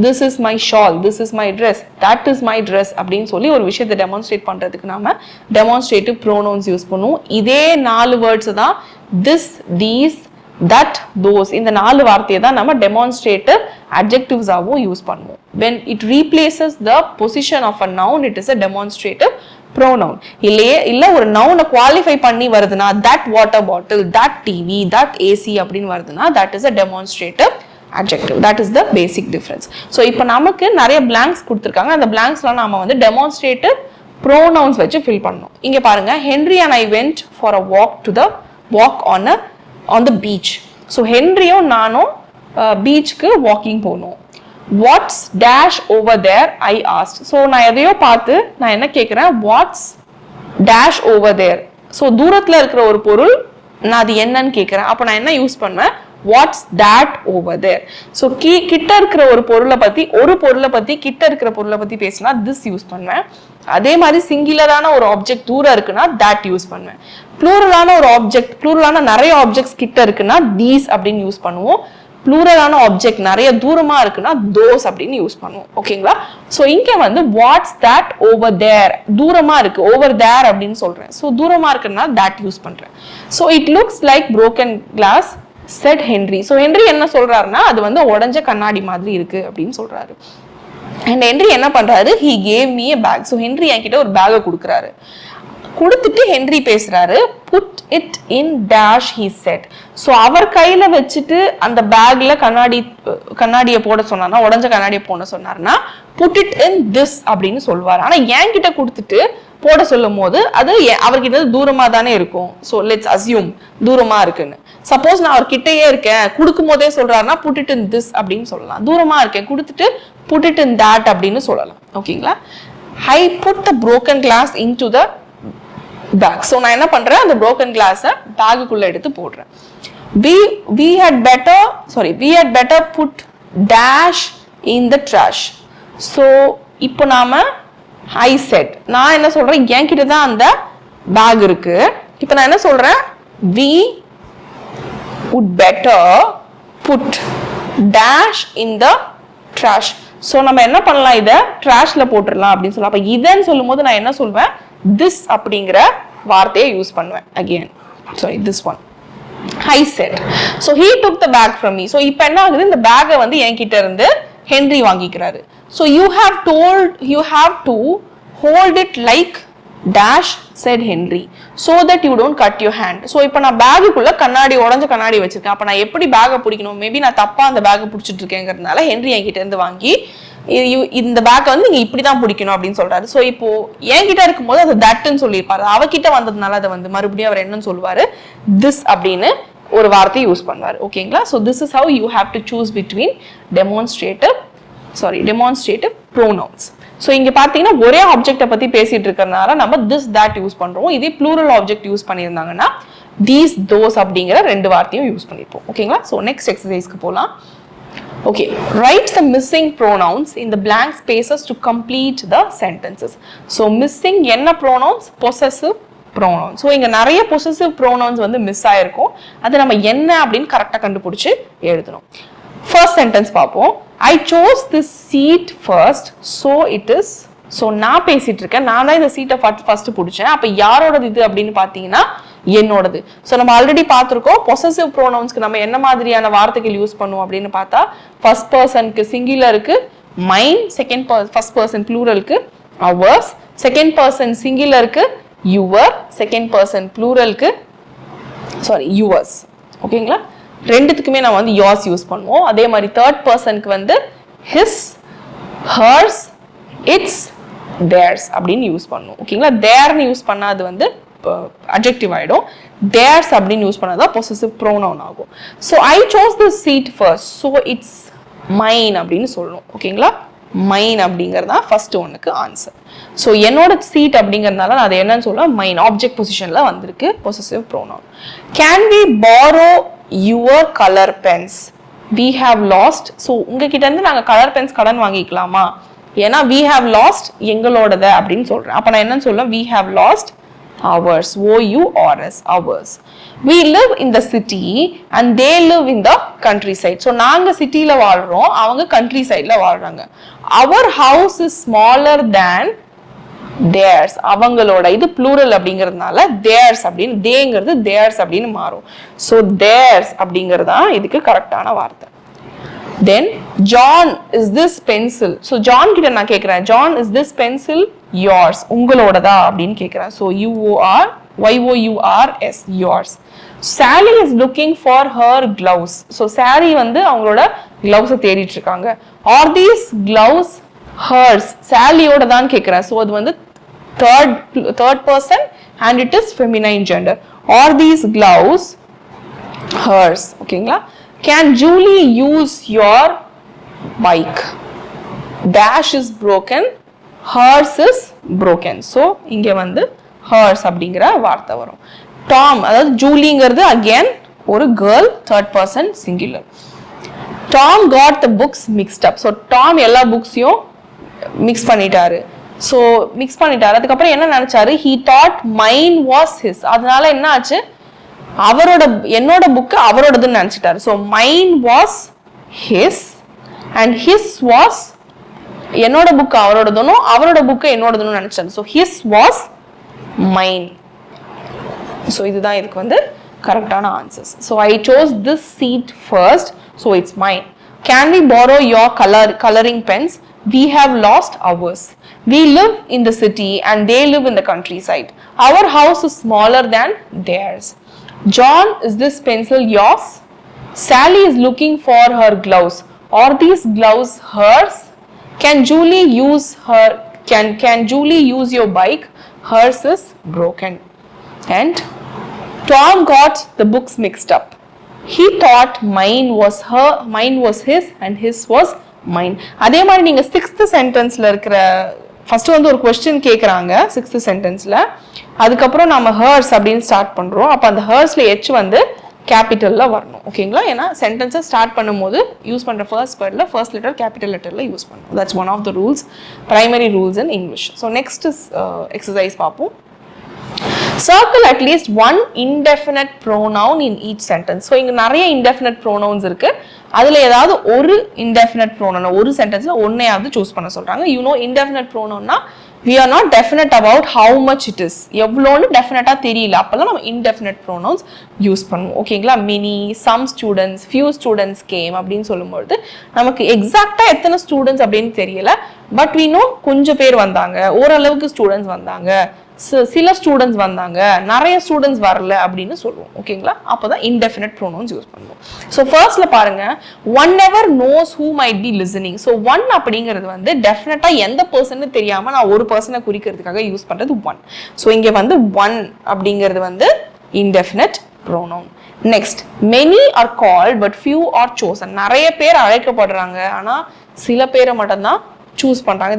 this is my shawl, this is my dress, that is my dress அப்படின்னு சொல்லி ஒரு விஷயத்தை டெமான்ஸ்ட்ரேட் பண்றதுக்கு நாம டெமான்ஸ்ட்ரேட்டிவ் ப்ரோனவுன்ஸ் யூஸ் பண்ணுவோம். இதே 4 வேர்ட்ஸ் தான் this, these, that, those. இந்த 4 வார்த்தையை தான் நம்ம டெமான்ஸ்ட்ரேட்டிவ் adjectives-ஆவும் யூஸ் பண்ணுவோம். when it replaces the position of a noun, it is a demonstrative pronoun. இல்ல ஒரு நவுனை குவாலிஃபை பண்ணி வருதுன்னா, that water bottle, that TV, that AC அப்படின்னு வருதுன்னா, that is a demonstrative adjective. That is the basic difference. So இப்போ நமக்கு நிறைய blanks கொடுத்திருக்காங்க, அந்த blanksலாம் நாம வந்து demonstrative pronouns வச்சு fill பண்ணணும். இங்க பாருங்க, Henry and I went for a walk on the beach. So ஹென்ரியும் நானும் பீச்சுக்கு வாக்கிங் போனோம். What's dash over there, I asked. So நான் எதையோ பார்த்து நான் என்ன கேட்கிறேன், what's dash over there. So தூரத்துல இருக்கிற ஒரு பொருள், நான் அது என்னன்னு கேட்கிறேன். அப்போ நான் என்ன யூஸ் பண்ணுவேன், what's that over there. So கிட்ட இருக்கிற ஒரு பொருளை பத்தி கிட்ட இருக்கிற பொருளை பத்தி பேசினா this யூஸ் பண்ணுவேன். அதே மாதிரி சிங்குலரான ஒரு ஆப்ஜெக்ட் தூரம் இருக்குன்னா that யூஸ் பண்ணுவேன். ப்ளூரலான ஒரு ஆப்ஜெக்ட், ப்ளூரலான நிறைய ஆப்ஜெக்ட்ஸ் கிட்ட இருக்குன்னா these அப்படின்னு யூஸ் பண்ணுவோம். ப்ளூரலான ஆப்ஜெக்ட் நிறைய தூரமா இருக்குன்னா those அப்படின்னு யூஸ் பண்ணுவோம். ஓகேங்களா? ஸோ இங்க வந்து what's that over there, தூரமா இருக்கு, over there அப்படின்னு சொல்றேன். ஸோ தூரமா இருக்குன்னா that யூஸ் பண்றேன். So it looks like broken glass, said Henry. So Henry என்ன சொல்றாருன்னா, அது வந்து உடைஞ்ச கண்ணாடி மாதிரி இருக்கு அப்படின்னு சொல்றாரு. அண்ட் ஹென்ரி என்ன பண்றாரு, he gave me a bag. So Henry என்கிட்ட ஒரு பேக்கை கொடுக்குறாரு. கொடுத்துட்டு ஹென்ரி பேசுறாரு, put it in dash, he said. So அவர் கையில வச்சுட்டு அந்த பேக்ல கண்ணாடியை போட சொன்னார்னா, உடஞ்ச கண்ணாடியை போட சொன்னார்னா put it in this அப்படின்னு சொல்வார். ஆனா என்கிட்ட கொடுத்துட்டு போட சொல்லும் போது அது அவர்கிட்ட தூரமா தானே இருக்கும். ஸோ லெட்ஸ் அசியூம் தூரமா இருக்குன்னு. சப்போஸ் நான் அவர்கிட்டயே இருக்கேன், கொடுக்கும் போதே சொல்றாருன்னா put it in this அப்படின்னு சொல்லலாம். தூரமா இருக்கேன் கொடுத்துட்டு put it in that அப்படின்னு சொல்லலாம். ஓகேங்களா? I put the broken glass into the bag. So நான் என்ன பண்றேன், அந்த broken glass-அ பேக்குக்குள்ள எடுத்து போடுறேன். we had better put dash in the trash. So இப்போ நாம I said, நான் என்ன சொல்றேன், என்கிட்ட தான் அந்த பேக் இருக்கு. இப்போ நான் என்ன சொல்றேன், we would better put dash in the trash. So நம்ம என்ன பண்ணலாம், இதை ட்ராஷ்ல போட்டுடலாம் அப்படின்னு சொல்லலாம். அப்போ இதன்னு சொல்லும் போது நான் என்ன சொல்வேன், திஸ் அப்படிங்கிற வார்த்தையை யூஸ் பண்ணுவேன். Again sorry, this one I said. So he took the bag from me. So இப்போ என்ன ஆகுது, இந்த பேக்கை வந்து என்கிட்ட இருந்து Henry வாங்கிக்கிறாரு. So you have to hold it like dash said Henry so that you don't cut your hand. So இப்போ நான் பேக்குள்ள கண்ணாடி, உடஞ்ச கண்ணாடி வச்சிருக்கேன். அப்போ நான் எப்படி பேக்கை பிடிக்கணும், மேபி நான் தப்பா அந்த பேக்கை பிடிச்சிட்டு இருக்கேங்கிறதுனால ஹென்றி என்கிட்ட இருந்து வாங்கி இந்த பேக்கை வந்து நீங்க இப்படிதான் பிடிக்கணும் அப்படின்னு சொல்றாரு. ஸோ இப்போ என்கிட்ட இருக்கும்போது அது தட்னு சொல்லியிருப்பாரு. அவகிட்ட வந்ததுனால அதை வந்து மறுபடியும் அவர் என்னன்னு சொல்லுவாரு, திஸ் அப்படின்னு ஒரு வார்த்தையை யூஸ் பண்ணுவார். ஓகேங்களா? So this is how you have to choose between demonstrative pronouns. So இங்க பாத்தீங்கன்னா ஒரே ஆப்ஜெக்டை பத்தி பேசிட்டு இருக்கிறதுனால நம்ம திஸ் தட் யூஸ் பண்றோம். இதே ப்ளூரல் ஆப்ஜெக்ட் யூஸ் பண்ணியிருந்தாங்கன்னா தீஸ் தோஸ் அப்படிங்கிற ரெண்டு வார்த்தையும் யூஸ் பண்ணிருப்போம். ஓகேங்களா? ஸோ நெக்ஸ்ட் எக்ஸசைஸ்க்கு போகலாம். Okay, write the missing pronouns in the blank spaces to complete the sentences. So missing என்ன pronouns? Possessive pronouns. So இங்க நிறைய possessive pronouns வந்து மிஸ் ஆயிருக்கும். அது நம்ம என்ன அப்படின்னு கரெக்டா கண்டுபிடிச்சு எழுதணும். First sentence பார்ப்போம். I chose this seat first, so it is. So நான் பேசிட்டு இருக்கேன், நான் தான் இந்த சீட்டை ஃபர்ஸ்ட் பிடிச்சேன். அப்ப யாரோடது இது அப்படின்னு பாத்தீங்கன்னா என்னோடது. ஸோ நம்ம ஆல்ரெடி பார்த்துருக்கோம் பொசசிவ் ப்ரோனவுன்ஸ்க்கு நம்ம என்ன மாதிரியான வார்த்தைகள் யூஸ் பண்ணுவோம் அப்படின்னு பார்த்தா, ஃபர்ஸ்ட் பர்சனுக்கு சிங்குலருக்கு மைன், ஃபர்ஸ்ட் பர்சன் ப்ளூரலுக்கு அவர்ஸ், செகண்ட் பர்சன் சிங்குலருக்கு யுவர், செகண்ட் பர்சன் ப்ளூரலுக்கு யுவர்ஸ். ஓகேங்களா? ரெண்டுத்துக்குமே நம்ம வந்து yours யூஸ் பண்ணுவோம். அதே மாதிரி தேர்ட் பர்சனுக்கு வந்து ஹிஸ், ஹர்ஸ், இட்ஸ், theirs அப்படின்னு யூஸ் பண்ணுவோம். ஓகேங்களா? தேர்னு யூஸ் பண்ணா அது வந்து adjective ஆயிடும். theirs அப்படின்னு யூஸ் பண்ணாதா possessive pronoun ஆகும். So I chose the seat first, so it's mine அப்படின்னு சொல்லணும். ஓகேங்களா? mine அப்படிங்கறது தான் ஃபர்ஸ்ட் ஒன்னுக்கு ஆன்சர். ஸோ என்னோட சீட் அப்படிங்கறதுனால நான் அதை என்னன்னு சொல்ல, mine ஆப்ஜெக்ட் பொசிஷன்ல வந்திருக்கு possessive pronoun. Can we borrow your color pens? We have lost. So உங்ககிட்ட இருந்து நாங்க கலர் பென்ஸ் கடன் வாங்கிக்கலாமா? ஏன்னா we have lost எங்களோடது அப்படின்னு சொல்றேன். அப்ப நான் என்னன்னு சொல்ல, we have lost ours, O-U-R-S, ours. We live in the city and they live in the countryside. So நாங்க சிட்டில வாழ்றோம், அவங்க கண்ட்ரி சைட்ல வாழ்றாங்க. Our house is smaller than theirs. அவங்களோட இது plural அப்படிங்கிறதுனால theirs அப்படின்னு, தேங்கிறது theirs அப்படின்னு மாறும். So theirs அப்படிங்கிறது தான் இதுக்கு கரெக்டான வார்த்தை. Then John, is this pencil? So John கிட்ட நான் கேக்குறேன், John, is this pencil yours? உங்களோடதா அப்படின்னு கேக்குறேன். So YOURS, yours. Sally is looking for her gloves. So Sally வந்து அவங்களோட gloves தேடிட்டு இருக்காங்க. Are these gloves hers? Sallyயோட தான் கேக்குறேன். So அது வந்து third person and it is feminine gender. Are these gloves hers? ஓகேங்களா? Can Julie use your bike? Dash is broken, hers is broken. So இங்க வந்து hers அப்படிங்கிற வார்த்தை வரும். Tom, அதாவது ஜூலிங்கிறது again ஒரு girl, third person singular. Tom got the books mixed up. So Tom எல்லா புக்ஸையும் மிக்ஸ் பண்ணிட்டாரு. ஸோ மிக்ஸ் பண்ணிட்டாரு. அதுக்கப்புறம் என்ன நினைச்சாரு, he thought mine was his. அதனால என்ன ஆச்சு, என்னோட புக்கு அவரோடதுன்னு நினைச்சிட்டாரு. So mine was his and his was, என்னோட புக்கு அவரோடதுனும் அவரோட புக்கு என்னோடதுன்னு நினைச்சாரு. So his was mine. So இதுதான் இதுக்கு வந்து கரெக்டான answers. So I chose this seat first, so it's mine. Can we borrow your coloring pens? We have lost ours. We live in the city and they live in the countryside. Our house is smaller than theirs. John, is this pencil yours? Sally is looking for her gloves. Are these gloves hers? Can Julie use your bike? Hers is broken. And Tom got the books mixed up. He thought mine was his and his was mine. அதே மாதிரி நீங்க 6th சென்டென்ஸ்ல இருக்கிற ஃபர்ஸ்ட் வந்து ஒரு கொஸ்டின் கேக்குறாங்க 6th சென்டென்ஸ்ல, அதுக்கப்புறம் நம்ம ஹர்ஸ் அப்படின்னு ஸ்டார்ட் பண்றோம். அப்ப அந்த ஹர்ஸ்ல ஹெச் வந்து கேபிட்டல்ல வரணும். ஓகேங்களா? ஏன்னா சென்டென்ஸை ஸ்டார்ட் பண்ணும்போது யூஸ் பண்ற ஃபர்ஸ்ட் வேர்ட்ல ஃபர்ஸ்ட் லெட்டர் கேபிட்டல் லெட்டர்ல யூஸ் பண்ணணும். That's one of the rules, primary rules in English. So next exercise பார்ப்போம். Circle at least one indefinite pronoun in each sentence. So இங்க நிறைய indefinite pronouns இருக்கு. அதுல ஏதாவது ஒரு indefinite pronoun ஒரு சென்டென்ஸ்ல ஒன்னையாவது சூஸ் பண்ண சொல்றாங்க. You know indefinite pronounனா we are not definite about how much it is. எவ்வளோன்னு டெஃபினட்டா தெரியல. அப்பதான் நம்ம indefinite pronouns யூஸ் பண்ணுவோம். ஓகேங்களா? many, some students, few students came அப்படின்னு சொல்லும்போது நமக்கு எக்ஸாக்டா எத்தனை ஸ்டூடெண்ட்ஸ் அப்படின்னு தெரியல. பட் we know கொஞ்சம் பேர் வந்தாங்க, ஓரளவுக்கு ஸ்டூடெண்ட்ஸ் வந்தாங்க, சில ஸ்டூடெண்ட்ஸ் வந்தாங்க, நிறைய ஸ்டூடெண்ட்ஸ் வரல அப்படின்னு சொல்லுவோம். ஓகேங்களா? அப்போதான் இன்டெஃபினட் ப்ரோனவுன்ஸ் யூஸ் பண்ணுவோம். ஸோ ஃபர்ஸ்ட்ல பாருங்க, one ever nose who might be listening. So one அப்படிங்கிறது வந்து டெஃபினட்டா எந்த பர்சன்னு தெரியாம நான் ஒரு பர்சனை குறிக்கிறதுக்காக யூஸ் பண்றது ஒன். ஸோ இங்க வந்து ஒன் அப்படிங்கிறது வந்து indefinite pronoun. Next, many are called but few are chosen. நிறைய பேர் அழைக்கப்படுறாங்க, ஆனா சில பேரை மட்டும்தான் choose பண்றாங்க.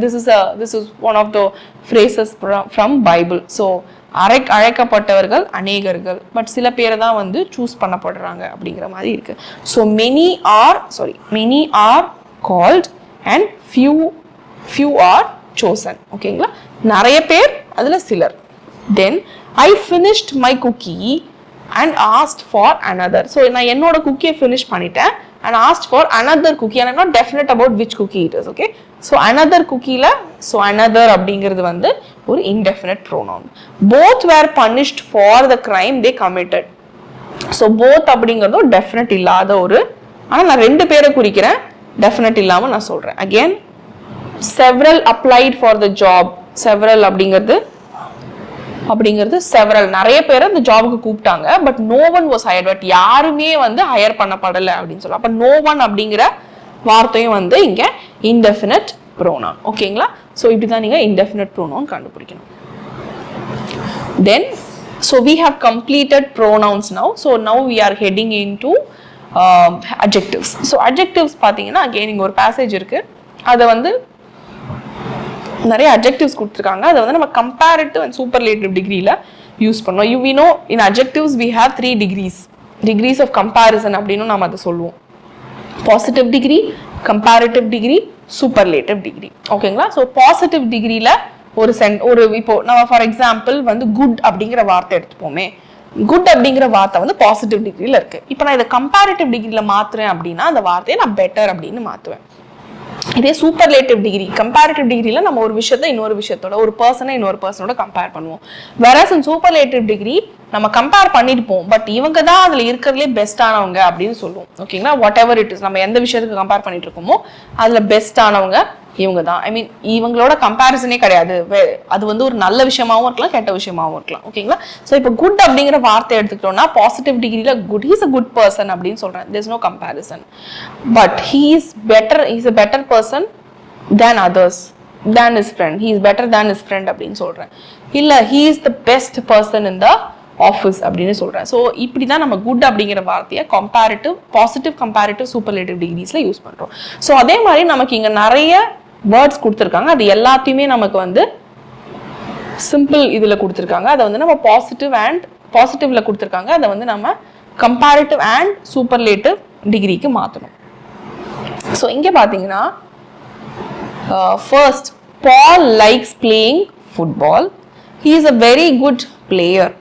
this is one of the phrases from Bible. so அழைக்கப்பட்டவர்கள் அநேகர்கள், பட் சில பேரை தான் வந்து சூஸ் பண்ணப்படுறாங்க அப்படிங்கிற மாதிரி இருக்கு. so many are called and few are chosen. ஓகேங்களா? நிறைய பேர், அதுல சிலர். then I finished my cookie and asked for another. so நான் என்னோட குக்கியை finish பண்ணிட்டேன் and asked for another cookie, and I'm not definite about which cookie it is. okay, so another cookie la, so another அப்படிங்கிறது வந்து ஒரு indefinite pronoun. both were punished for the crime they committed. so both அப்படிங்கிறது definite இல்லாத ஒரு, ஆனா நான் ரெண்டு பேரை குறிக்கிறேன், definite இல்லாம நான் சொல்றேன். again, several applied for the job. several அப்படிங்கிறது செவரல், நிறைய பேர் அந்த ஜாபுக்கு கூப்பிட்டாங்க, but no one was hired. But யாருமே வந்து ஹையர் பண்ணப்படலை அப்படின்னு சொல்லலாம். அப்ப நோ ஒன் அப்படிங்கிற வார்த்தையும் வந்து இங்க இன்டெஃபினட் ப்ரோனவுன். ஓகேங்களா? ஸோ இப்படிதான் நீங்க இன்டெஃபினட் ப்ரோனவுன் கண்டுபிடிக்கணும். தென் so we have completed pronouns now. so now we are heading into adjectives. so adjectives பாத்தீங்கன்னா again இங்க ஒரு passage இருக்கு, அதை வந்து நிறைய adjectives கொடுத்துருக்காங்க. அதை வந்து நம்ம comparative and superlative degreeல யூஸ் பண்ணோம். we know in adjectives we have 3 degrees of comparison அப்படின்னு நம்ம அதை சொல்லுவோம். positive degree, comparative degree, superlative degree. ஓகேங்களா? ஸோ பாசிட்டிவ் டிகிரியில ஒரு இப்போ நம்ம ஃபார் எக்ஸாம்பிள் வந்து குட் அப்படிங்கிற வார்த்தை எடுத்துப்போமே. குட் அப்படிங்கிற வார்த்தை வந்து பாசிட்டிவ் டிகிரியில இருக்கு. இப்போ நான் இதை கம்பேரிட்டிவ் டிகிரியில மாத்துறேன் அப்படின்னா அந்த வார்த்தையை நான் பெட்டர் அப்படின்னு மாத்துவேன். இதே சூப்பர்லேட்டிவ் டிகிரி, கம்பேரிட்டிவ் டிகிரியில நம்ம ஒரு விஷயத்த இன்னொரு விஷயத்தோட, ஒரு பர்சனை இன்னொரு பர்சனோட கம்பேர் பண்ணுவோம். வேறஸ் இன் சூப்பர்லேட்டிவ் டிகிரி நம்ம கம்பேர் பண்ணிருப்போம், பட் இவங்க தான் அதுல இருக்கிறதுலே பெஸ்டானவங்க அப்படின்னு சொல்லுவோம். ஓகேங்களா? வாட் எவர் இட் இஸ், நம்ம எந்த விஷயத்துக்கு கம்பேர் பண்ணிட்டு இருக்கோமோ அதுல பெஸ்டானவங்க இவங்க தான். ஐ மீன் இவங்களோட கம்பேரிசனே கிடையாது. அது வந்து ஒரு நல்ல விஷயமாவும் இருக்கலாம், கெட்ட விஷயமாவும் இருக்கலாம். ஓகேங்களா? ஸோ இப்போ குட் அப்படிங்கிற வார்த்தை எடுத்துக்கிட்டோம்னா பாசிட்டிவ் டிகிரியில good, he's a good person அப்படின்னு சொல்றேன். There is no comparison. But he's a better person than others, than his friend. He is better than his friend அப்படின்னு சொல்றேன். இல்ல he is the best person in the office அப்படின்னு சொல்றேன். ஸோ இப்படி தான் நம்ம குட் அப்படிங்கிற வார்த்தையை கம்பேரிட்டிவ், பாசிட்டிவ், கம்பேரிட்டிவ், சூப்பர்லேட்டிவ் டிகிரிஸ்ல யூஸ் பண்றோம். ஸோ அதே மாதிரி நமக்கு இங்க நிறைய வேர்ட்ஸ் கொடுத்துருக்காங்க. அது எல்லாத்தையுமே நமக்கு வந்து சிம்பிள் இதுல கொடுத்துருக்காங்க. அதை வந்து நம்ம பாசிட்டிவ்ல கொடுத்துருக்காங்க. அதை வந்து நம்ம கம்பேரிட்டிவ் அண்ட் சூப்பர்லேட்டிவ் டிகிரிக்கு மாற்றணும். ஸோ இங்க பாத்தீங்கன்னா first, Paul likes playing football. He is a very good player,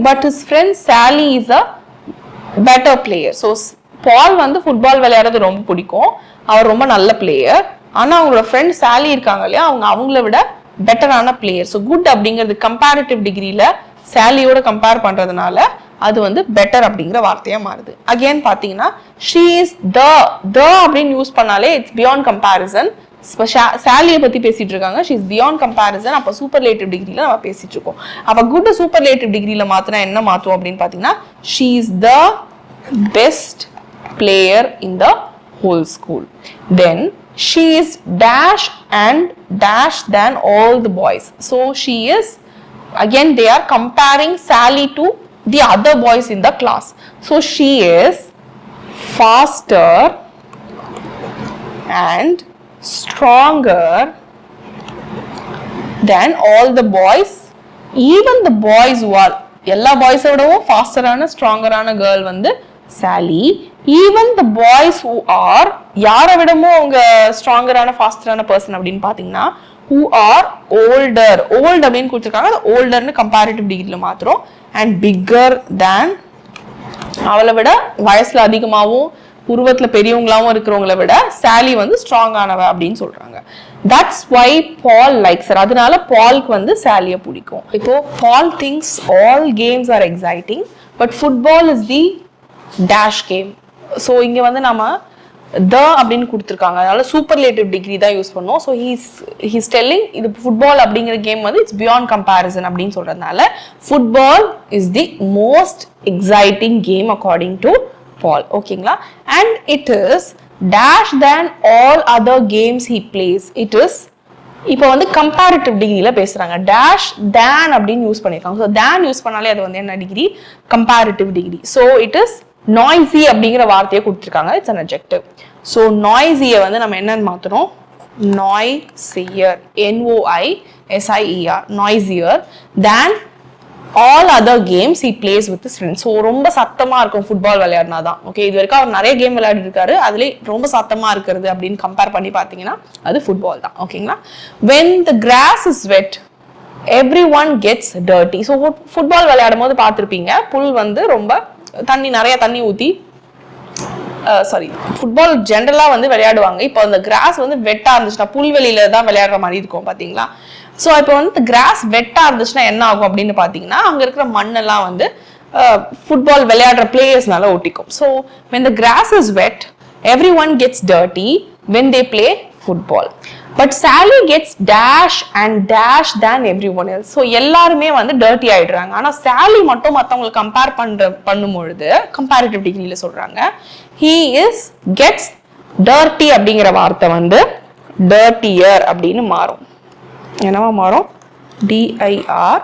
but his friend Sally is a better player. So Paul வந்து ஃபுட்பால் விளையாடுறது ரொம்ப பிடிக்கும், அவர் ரொம்ப நல்ல பிளேயர். ஆனா அவங்களோட ஃப்ரெண்ட் சாலி இருக்காங்க இல்லையா, அவங்கள விட பெட்டரான பிளேயர். ஸோ குட் அப்படிங்கிறது கம்பேரிட்டிவ் டிகிரியில சாலியோட கம்பேர் பண்றதுனால அது வந்து பெட்டர் அப்படிங்கிற வார்த்தையா மாறுது. அகைன் பாத்தீங்கன்னா ஷீ இஸ் த அப்படின்னு யூஸ் பண்ணாலே இட்ஸ் பியாண்ட் கம்பேரிசன். சாலியை பத்தி பேசிட்டு இருக்காங்க, ஷீ இஸ் பியாண்ட் கம்பேரிசன். அப்ப சூப்பர்லேட்டிவ் டிகிரியில நம்ம பேசிட்டு இருக்கோம். அப்ப குட் சூப்பர்லேட்டிவ் டிகிரியில மாத்தினா என்ன மாத்துவோம் அப்படின்னு பாத்தீங்கன்னா she is the best player in the whole school. Then she is dash and dash than all the boys. so she is, again they are comparing Sally to the other boys in the class. so she is faster and stronger than all the boys, even the boys who are, எல்லா பாய்ஸை விடவும் ஃபாஸ்டரான ஸ்ட்ராங்கரான கேர்ள் வந்து Sally. even the boys who are, யாரை விடவும் அவங்க ஸ்ட்ராங்கரான ஃபாஸ்டரான பர்சன் அப்படின்னு பாத்தீங்கன்னா who are older. Old அப்படின்னு கொடுத்துருக்காங்க, ஓல்டர்னு கம்பேரிட்டிவ் டிகிரியில் மாத்திரம். அண்ட் பிக்கர் தேன், அவளை விட வயசுல அதிகமாகவும் உருவத்தில் பெரியவங்களாவும் இருக்கிறவங்கள விட சாலி வந்து ஸ்ட்ராங்கானவ அப்படின்னு சொல்றாங்க. That's why Paul likes her. அதனால பால்க்கு வந்து சாலியை பிடிக்கும். இப்போ Paul thinks all games are exciting but football is the dash game. So இங்கே வந்து நம்ம அப்படின்னு கொடுத்துருக்காங்க, அதனால சூப்பர்லேட்டிவ் டிகிரி தான் யூஸ் பண்ணோம். ஸோ ஹீஸ் டெல்லிங் இது ஃபுட்பால் அப்படிங்கிற கேம் வந்து இட்ஸ் பியாண்ட் கம்பேரிசன் அப்படின்னு சொல்றதுனால football is the most exciting game according to Paul. ஓகேங்களா? And it is dash than all other games he place. It is இப்போ வந்து கம்பேரிட்டிவ் டிகிரியில் பேசுறாங்க. டேஷ் தேன் அப்படின்னு யூஸ் பண்ணியிருக்காங்க. ஸோ தேன் யூஸ் பண்ணாலே அது வந்து என்ன degree? Comparative degree. So it is noisy அப்படிங்கிற வார்த்தையை கொடுத்துருக்காங்க. It's an adjective. ஸோ நாய்ஸியை வந்து நம்ம என்னன்னு மாற்றணும்? Noisier, NOISIER, noisier than all other games he plays with his friends. So ரொம்ப சத்தமா இருக்கும் ஃபுட்பால் விளையாடினா தான். ஓகே, இது வரைக்கும் அவர் நிறைய கேம் விளையாடி இருக்காரு, அதுலேயே ரொம்ப சத்தமா இருக்கிறது அப்படின்னு கம்பேர் பண்ணி பார்த்தீங்கன்னா அது ஃபுட்பால் தான். ஓகேங்களா? When the cross is wet everyone gets dirty. So football விளையாடும் போது பார்த்துருப்பீங்க, புல் வந்து ரொம்ப நிறைய தண்ணி ஊற்றி, சாரி ஃபுட்பால் ஜென்ரலாக வந்து விளையாடுவாங்க. இப்போ அந்த கிராஸ் வந்து வெட்டாக இருந்துச்சுன்னா, புல்வெளியில தான் விளையாடுற மாதிரி இருக்கும் பார்த்தீங்களா? ஸோ இப்போ வந்து கிராஸ் வெட்டாக இருந்துச்சுன்னா என்ன ஆகும் அப்படின்னு பார்த்தீங்கன்னா, அங்கே இருக்கிற மண்ணெல்லாம் வந்து ஃபுட்பால் விளையாடுற பிளேயர்ஸ்னால ஒட்டிக்கும். So when the grass is wet everyone gets dirty when they play football. But Sally gets dash and dash than everyone else. So எல்லாருமே வந்து டர்ட்டி ஆயிடுறாங்க. ஆனா சாலி மட்டும் மற்றவங்களை கம்பேர் பண்ணும்பொழுது கம்பேரிட்டிவ் டிகிரியில சொல்றாங்க he is gets dirty அப்படிங்கிற வார்த்தை வந்து dirtier அப்படின்னு மாறும். என்னவா மாறும்? DIR.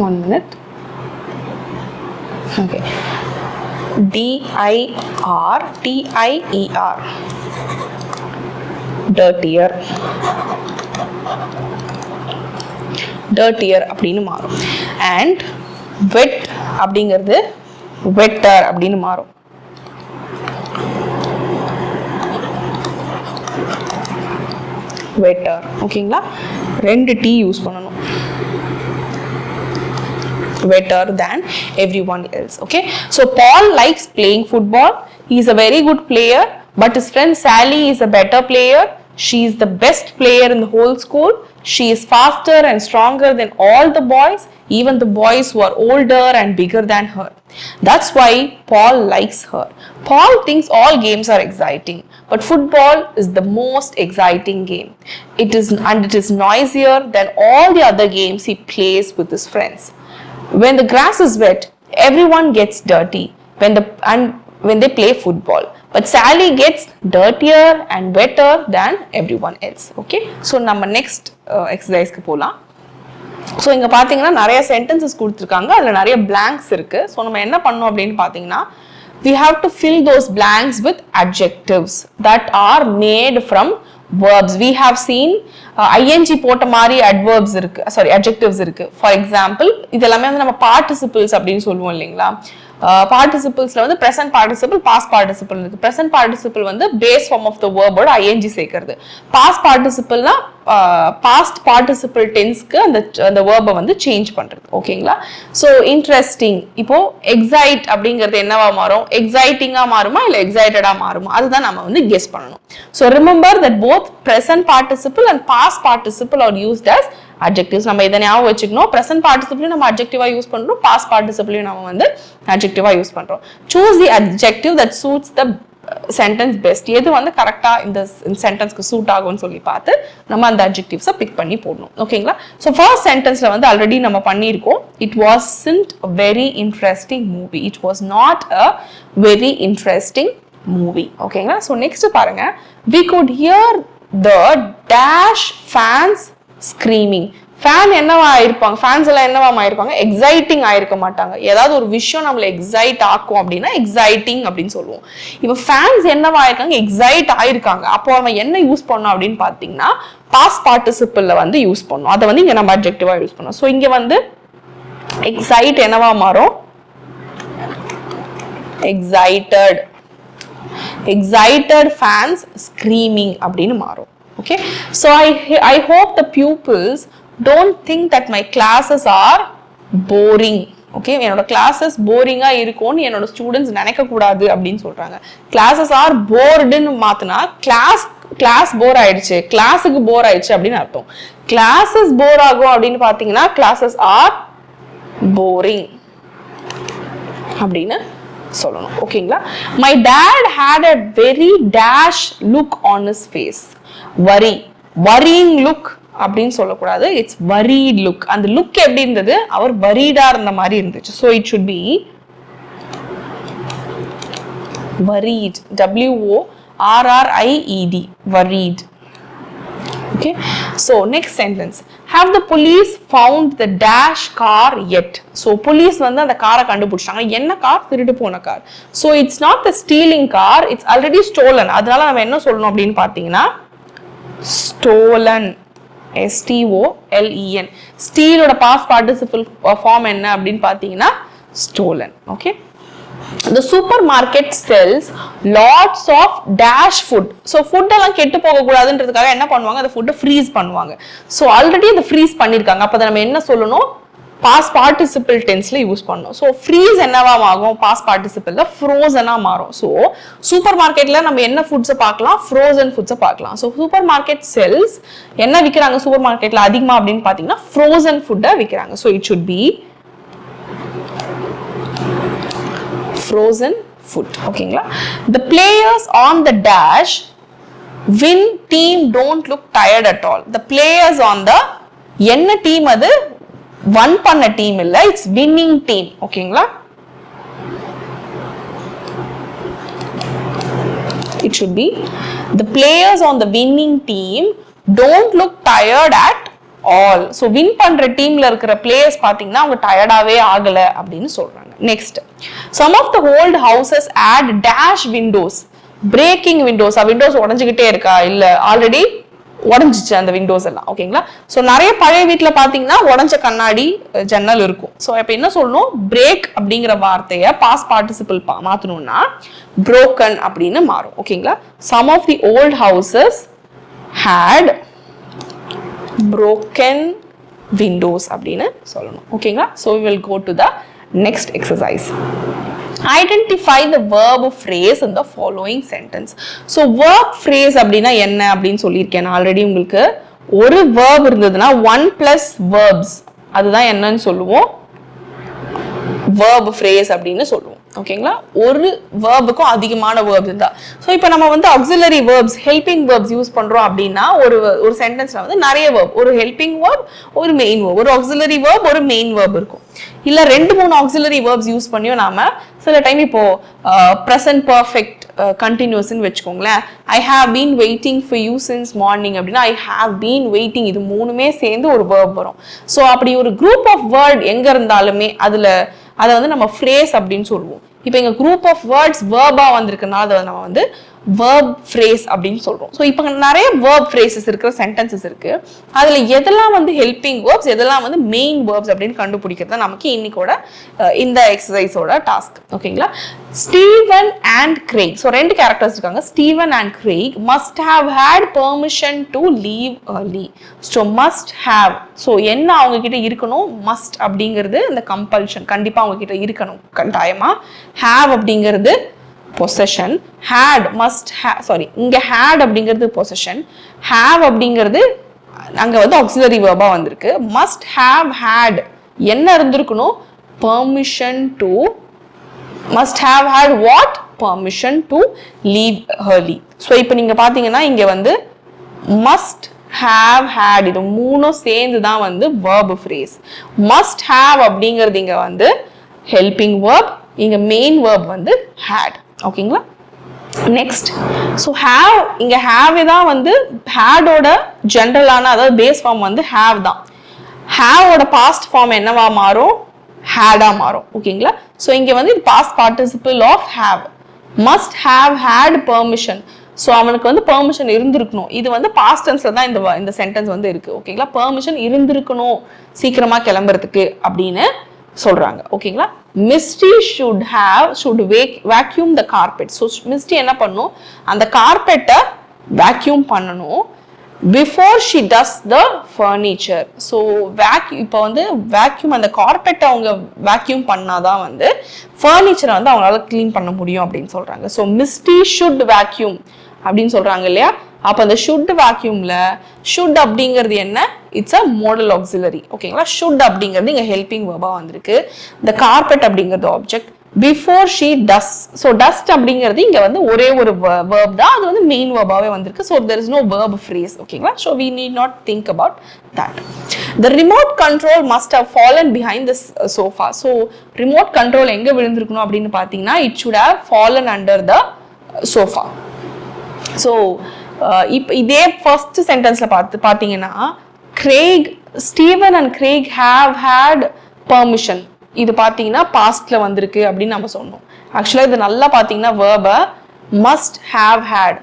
One minute. Okay. DIR TIER. Dirtier. Dirtier அப்படின்னு மாறும். And wet அப்படிங்கிறது wetter அப்படின்னு மாறும். wetter. ஓகேங்களா? 2 T யூஸ் பண்ணணும். better than everyone else. Okay, so Paul likes playing football. He is a very good player, but his friend Sally is a better player. She is the best player in the whole school. She is faster and stronger than all the boys, even the boys who are older and bigger than her. That's why Paul likes her. Paul thinks all games are exciting, but football is the most exciting game. It is noisier than all the other games he plays with his friends. When the grass is wet, everyone gets dirty when they play football. But Sally gets dirtier and wetter than everyone else. Okay, so நம்ம next exercise க்கு போலாம். ஸோ இங்கே பார்த்தீங்கன்னா நிறைய சென்டென்சஸ் கொடுத்துருக்காங்க, அதில் நிறைய blanks இருக்கு. ஸோ நம்ம என்ன பண்ணோம் அப்படின்னு பார்த்தீங்கன்னா, we have to fill those blanks with adjectives that are made from verbs. We have seen ing போட்ட மாதிரி adverbs இருக்கு, சாரி adjectives இருக்கு. ஃபார் எக்ஸாம்பிள் இது எல்லாமே வந்து நம்ம participles அப்படின்னு சொல்லுவோம் இல்லைங்களா? பார்ட்டிசிபிள்ஸ்ல வந்து present participle, past participle இருக்கு. present participle வந்து base form of the verb ஓட ing சேர்க்கிறது. past participleனா past participle tenseக்கு அந்த verb வந்து சேஞ்ச் பண்றது. ஓகேங்களா? ஸோ இன்ட்ரெஸ்டிங், இப்போ எக்ஸைட் அப்படிங்கிறது என்னவா மாறும்? எக்ஸைட்டிங்கா மாறுமா இல்லை எக்ஸைட்டடா மாறுமா? அதுதான் நம்ம வந்து கெஸ் பண்ணணும். So remember that both present participle and past participle are used as adjectives. நம்ம இதை ஞாபகம் வச்சுக்கணும். present participle நம்ம adjective-ஆ யூஸ் பண்றோம், past participle நம்ம வந்து adjective-ஆ யூஸ் பண்றோம். choose the adjective that suits the sentence best. எது வந்து கரெக்டா இந்த சென்டென்ஸ்க்கு சூட் ஆகும்னு சொல்லி பார்த்து நம்ம அந்த adjectives-அ பிக் பண்ணி போடணும். ஓகேங்களா? ஸோ ஃபர்ஸ்ட் சென்டென்ஸ்ல வந்து ஆல்ரெடி நம்ம பண்ணியிருக்கோம். It wasn't a very interesting movie. It was not a very interesting movie. ஓகேங்களா? ஸோ நெக்ஸ்ட் பாருங்க, we could hear the dash fans screaming. Fan என்னவா ஆயிருப்பாங்க? ஃபேன்ஸ் எல்லாம் என்னவா ஆயிருப்பாங்க? எக்ஸைட்டிங் ஆயிருக்க மாட்டாங்க. ஏதாவது ஒரு விஷயம் நம்மள எக்ஸைட் ஆக்கும் அப்படின்னா எக்ஸைட்டிங் அப்படின்னு சொல்லுவோம். இப்போ ஃபேன்ஸ் என்னவா ஆயிருக்காங்க? எக்ஸைட் ஆயிருக்காங்க. அப்போ நம்ம என்ன யூஸ் பண்ணோம் அப்படின்னு பார்த்தீங்கன்னா, பாஸ்ட் பார்ட்டிசிபிள்ல வந்து யூஸ் பண்ணோம். அதை வந்து இங்க நம்ம அட்ஜெக்டிவா யூஸ் பண்ணோம். ஸோ இங்க வந்து எக்ஸைட் என்னவா மாறும்? excited. Excited fans screaming அப்படின்னு மாறும். Okay, so I hope the pupils don't think that my classes are boring. Okay, என்னோட கிளாஸஸ் போரிங்கா இருக்கும்னு என்னோட ஸ்டூடெண்ட்ஸ் நினைக்க கூடாது அப்படின்னு சொல்றாங்க. கிளாஸஸ் ஆர் போர்டுன்னு மாத்தினா கிளாஸ் போர் ஆயிடுச்சு, கிளாஸுக்கு போர் ஆயிடுச்சு அப்படின்னு அர்த்தம். கிளாஸஸ் போர் ஆகும் அப்படின்னு பாத்தீங்கன்னா கிளாஸஸ் ஆர் போரிங் அப்படின்னு சொல்லணும். ஓகேங்களா? My dad had a very dash look on his face. Worrying look அப்படின்னு சொல்லக்கூடாது, இட்ஸ் வரிட் லுக். அந்த லுக் எப்படி இருந்தது? அவர் வரிடா இருந்த மாதிரி இருந்துச்சு. So it should be worried, WORRIED, worried. Okay, so next sentence, have the police found the dash car yet? So police வந்து அந்த காரை கண்டுபிடிச்சாங்க. என்ன கார்? திருடு போன car. So it's not the stealing car, it's already stolen. அதனால நம்ம என்ன சொல்லணும் அப்படின்னு பார்த்தீங்கன்னா stolen, STOLEN. ஸ்டீலோட பாஸ்ட் பார்ட்டிசிபிள் ஃபார்ம் என்ன அப்படின்னு பார்த்தீங்கன்னா stolen. Okay, the supermarket sells lots of dash food. So food எல்லாம் கெட்டு போக கூடாதுன்றதுக்காக என்ன பண்ணுவாங்க? அந்த ஃபுட்டை ஃப்ரீஸ் பண்ணுவாங்க. ஸோ ஆல்ரெடி அதை ஃப்ரீஸ் பண்ணிருக்காங்க. அப்போ நம்ம என்ன சொல்லணும்? பாஸ்ட் பார்ட்டிசிபிள் டென்ஸ்ல யூஸ் பண்ணணும். ஸோ ஃப்ரீஸ் என்னவா ஆகும்? பாஸ்ட் பார்ட்டிசிபிள்ல ஃப்ரோசனா மாறும். ஸோ சூப்பர் மார்க்கெட்ல நம்ம என்ன ஃபுட்ஸை பார்க்கலாம்? ஃப்ரோசன் ஃபுட்ஸை பார்க்கலாம். ஸோ சூப்பர் மார்க்கெட் செல்ஸ் என்ன விற்கிறாங்க சூப்பர் மார்க்கெட்ல அதிகமா அப்படின்னு பார்த்தீங்கன்னா ஃப்ரோசன் ஃபுட்டை விற்கிறாங்க. So it should B frozen food. ஓகேங்களா? the players on the dash win team don't look tired at all. the players on the என்ன டீம்? அது win பண்ண டீம் இல்ல, it's winning team. ஓகேங்களா? it should be the players on the winning team don't look tired at all. so win பண்ற டீம்ல இருக்கிற பிளேயர்ஸ் பாத்தீங்கன்னா அவங்க டயர்டாவே ஆகல அப்படின்னு சொல்றாங்க. Next, some of the old houses add dash windows, breaking windows. Windows உடைஞ்சுக்கிட்டே இருக்கா? இல்ல ஆல்ரெடி உடைஞ்சிச்சு அந்த விண்டோஸ் எல்லாம். ஓகேங்களா? ஸோ நிறைய பழைய வீட்டுல பாத்தீங்கன்னா உடைஞ்ச கண்ணாடி ஜன்னல் இருக்கும். ஸோ இப்ப என்ன சொல்லணும்? பிரேக் அப்படிங்கிற வார்த்தையை பாஸ்ட் பார்ட்டிசிபிள் மாத்தணும்னா broken அப்படின்னு மாறும். ஓகேங்களா? some of the old houses had broken windows அப்படின்னு சொல்லணும். ஓகேங்களா? so we will go to the next exercise. Identify the verb phrase in the following sentence. so verb phrase அப்படினா என்ன அப்படின்னு சொல்லியிருக்கேன் ஆல்ரெடி. உங்களுக்கு ஒரு verb இருந்ததுன்னா 1 plus verbs அதுதான் என்னன்னு சொல்லுவோம்? verb phrase அப்படின்னு சொல்லுவோம். ஓகேங்களா? ஒரு வேர்புக்கும் அதிகமான வேர்ப்ஸ் இருந்தா. ஸோ இப்போ நம்ம வந்து auxiliary verbs, helping verbs use பண்றோம் அப்படின்னா ஒரு சென்டென்ஸ்ல வந்து நிறைய வேர்ப், ஒரு ஹெல்பிங் வேர்ப், ஒரு மெயின் வேர்ப், ஒரு ஆக்சிலரி வேர்ப், ஒரு மெயின் வேர்ப் இருக்கும். இல்ல 2-3 ஆக்சிலரி வேர்ப்ஸ் யூஸ் பண்ணியும் நாம சில டைம் இப்போ ப்ரெசன்ட் பர்ஃபெக்ட் கண்டினியூஸ்ன்னு வச்சுக்கோங்களேன். I have been waiting for you since morning அப்படின்னா ஐ ஹாவ் பீன் வெயிட்டிங், இது மூணுமே சேர்ந்து ஒரு வேர்ப் வரும். ஸோ அப்படி ஒரு குரூப் ஆஃப் வேர்ட் எங்க இருந்தாலுமே அதை வந்து நம்ம ஃப்ரேஸ் அப்படின்னு சொல்லுவோம். இப்போ எங்க குரூப் ஆஃப் வேர்ட்ஸ் வேர்பா வந்திருக்கனால அதை நம்ம வந்து verb phrase அப்படின்னு சொல்றோம். ஸோ இப்போ நிறைய verb phrases இருக்கிற சென்டென்சஸ் இருக்கு. அதுல எதெல்லாம் வந்து ஹெல்பிங் வேர்ப்ஸ், எதெல்லாம் வந்து மெயின் வேர்ப்ஸ் அப்படின்னு கண்டுபிடிக்கிறது நமக்கு இன்னைக்கோட இந்த எக்ஸசைஸோட டாஸ்க். ஓகேங்களா? Steven and Craig, so 2 characters இருக்காங்க. Steven and Craig must have had permission to leave early. So must have, so என்ன அவங்க கிட்ட இருக்கணும்? must அப்படிங்கிறது இந்த கம்பல்ஷன், கண்டிப்பா அவங்க கிட்ட இருக்கணும் கட்டாயமா. have அப்படிங்கிறது possession, had must have, sorry இங்க had அப்படிங்கிறது possession, have அப்படிங்கிறது அங்க வந்து auxiliary verb-ஆ வந்திருக்கு. must have had என்ன இருந்திருக்கணும்? permission to, must have had what? permission to leave early. so இப்போ நீங்க பாத்தீங்கன்னா இங்க வந்து must have had, இது மூணும் சேர்ந்து தான் வந்து verb phrase. must have அப்படிங்கிறது இங்க வந்து helping verb, இங்க main verb வந்து had. ஓகேங்களா? நெக்ஸ்ட், ஸோ ஹேவ், இங்க ஹேவ் தான் வந்து ஹேடோட ஜென்ரலான, அதாவது பேஸ் ஃபார்ம் வந்து ஹேவ் தான். ஹேவோட பாஸ்ட் ஃபார்ம் என்னவா மாறும்? ஹேடா மாறும். ஓகேங்களா? ஸோ இங்க வந்து இது past participle of have. Must have had permission, so அவனுக்கு வந்து பெர்மிஷன் இருந்திருக்கணும். இது வந்து பாஸ்ட் டென்ஸ்ல தான் இந்த சென்டென்ஸ் வந்து இருக்கு. ஓகேங்களா? பெர்மிஷன் இருந்திருக்கணும் சீக்கிரமா கிளம்புறதுக்கு அப்படின்னு சொல்றாங்க. ஓகேங்களா? Misty should vacuum the carpet. So Misty என்ன பண்ணும், அந்த கார்பெட்டை வேக்யூம் பண்ணணும் before she does the furniture. So இப்போ வந்து வேக்யூம், அந்த கார்பெட்டை அவங்க வேக்யூம் பண்ணாதான் வந்து ஃபர்னிச்சரை வந்து அவங்களால க்ளீன் பண்ண முடியும் அப்படின்னு சொல்றாங்க. ஸோ மிஸ்டி should vacuum அப்படின்னு சொல்றாங்க இல்லையா? அப்போ அந்த ஷுட் வேக்யூம்ல ஷுட் அப்படிங்கிறது என்ன? It's a modal auxiliary. ஓகேங்களா? ஷுட் அப்படிங்கிறது இங்கே ஹெல்பிங் வேர்பா வந்திருக்கு. இந்த கார்பெட் அப்படிங்கிறது object. Before she does, so dust அப்படிங்கிறது இங்கே வந்து ஒரே ஒரு வேர்ப் தான், அது வந்து மெயின் வேர்பாவே வந்திருக்கு. So there is no verb phrase. ஓகேங்களா? So we need not think about that. The remote control must have fallen behind the sofa. So remote control எங்கே விழுந்திருக்கணும் அப்படின்னு பார்த்தீங்கன்னா, it should have fallen under the sofa. So இப்போ இதே ஃபர்ஸ்ட் சென்டென்ஸ்ல பார்த்தீங்கன்னா, Steven and Greg have had permission. இது பார்த்தீங்கன்னா பாஸ்ட்ல வந்திருக்கு அப்படின்னு நம்ம சொன்னோம். ஆக்சுவலாக இது நல்லா பார்த்தீங்கன்னா வேர்பை must have had,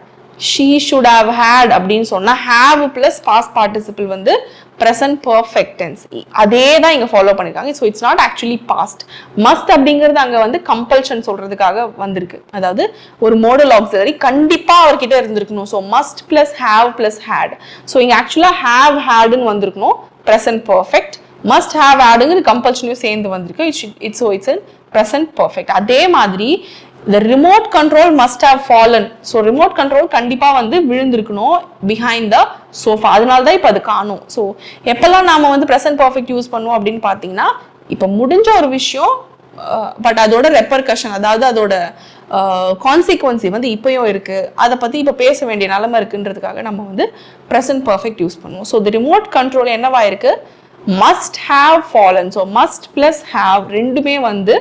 she should have had அப்படின்னு சொன்னா ஹேவ் பிளஸ் பாஸ்ட் பார்ட்டிசிபிள் வந்து present perfect tense. அதே தான் இங்க ஃபாலோ பண்ணிருக்காங்க. So it's not actually past. Must அப்படிங்கிறது அங்க வந்து கம்பல்ஷன் சொல்றதுக்காக வந்திருக்கு. அதாவது ஒரு மோடல் ஆக்சிலரி கண்டிப்பா அவர்கிட்ட இருந்திருக்கணும். So must plus have plus had. So இங்க ஆக்சுவலா ஹேவ் ஹேடுன்னு வந்திருக்கணும், present perfect. மஸ்ட் ஹேவ் ஹேடுங்கிறது கம்பல்ஷனையும் சேர்ந்து வந்திருக்கு. இட்ஸ் present perfect. அதே மாதிரி the remote control must have fallen. So remote control கண்டிப்பா வந்து விழுந்திருக்கணும் behind the sofa. அதனால தான் இப்போ அது காணும். ஸோ எப்பெல்லாம் நாம வந்து present perfect யூஸ் பண்ணுவோம் அப்படின்னு பார்த்தீங்கன்னா, இப்போ முடிஞ்ச ஒரு விஷயம் பட் அதோட ரெப்பர்கஷன், அதாவது அதோட கான்சிக்வன்சி வந்து இப்பயும் இருக்கு, அதை பத்தி இப்போ பேச வேண்டிய நிலைமை இருக்குன்றதுக்காக நம்ம வந்து present perfect யூஸ் பண்ணுவோம். ஸோ the remote control என்னவா இருக்கு, must have fallen. So must plus have ரெண்டுமே வந்து,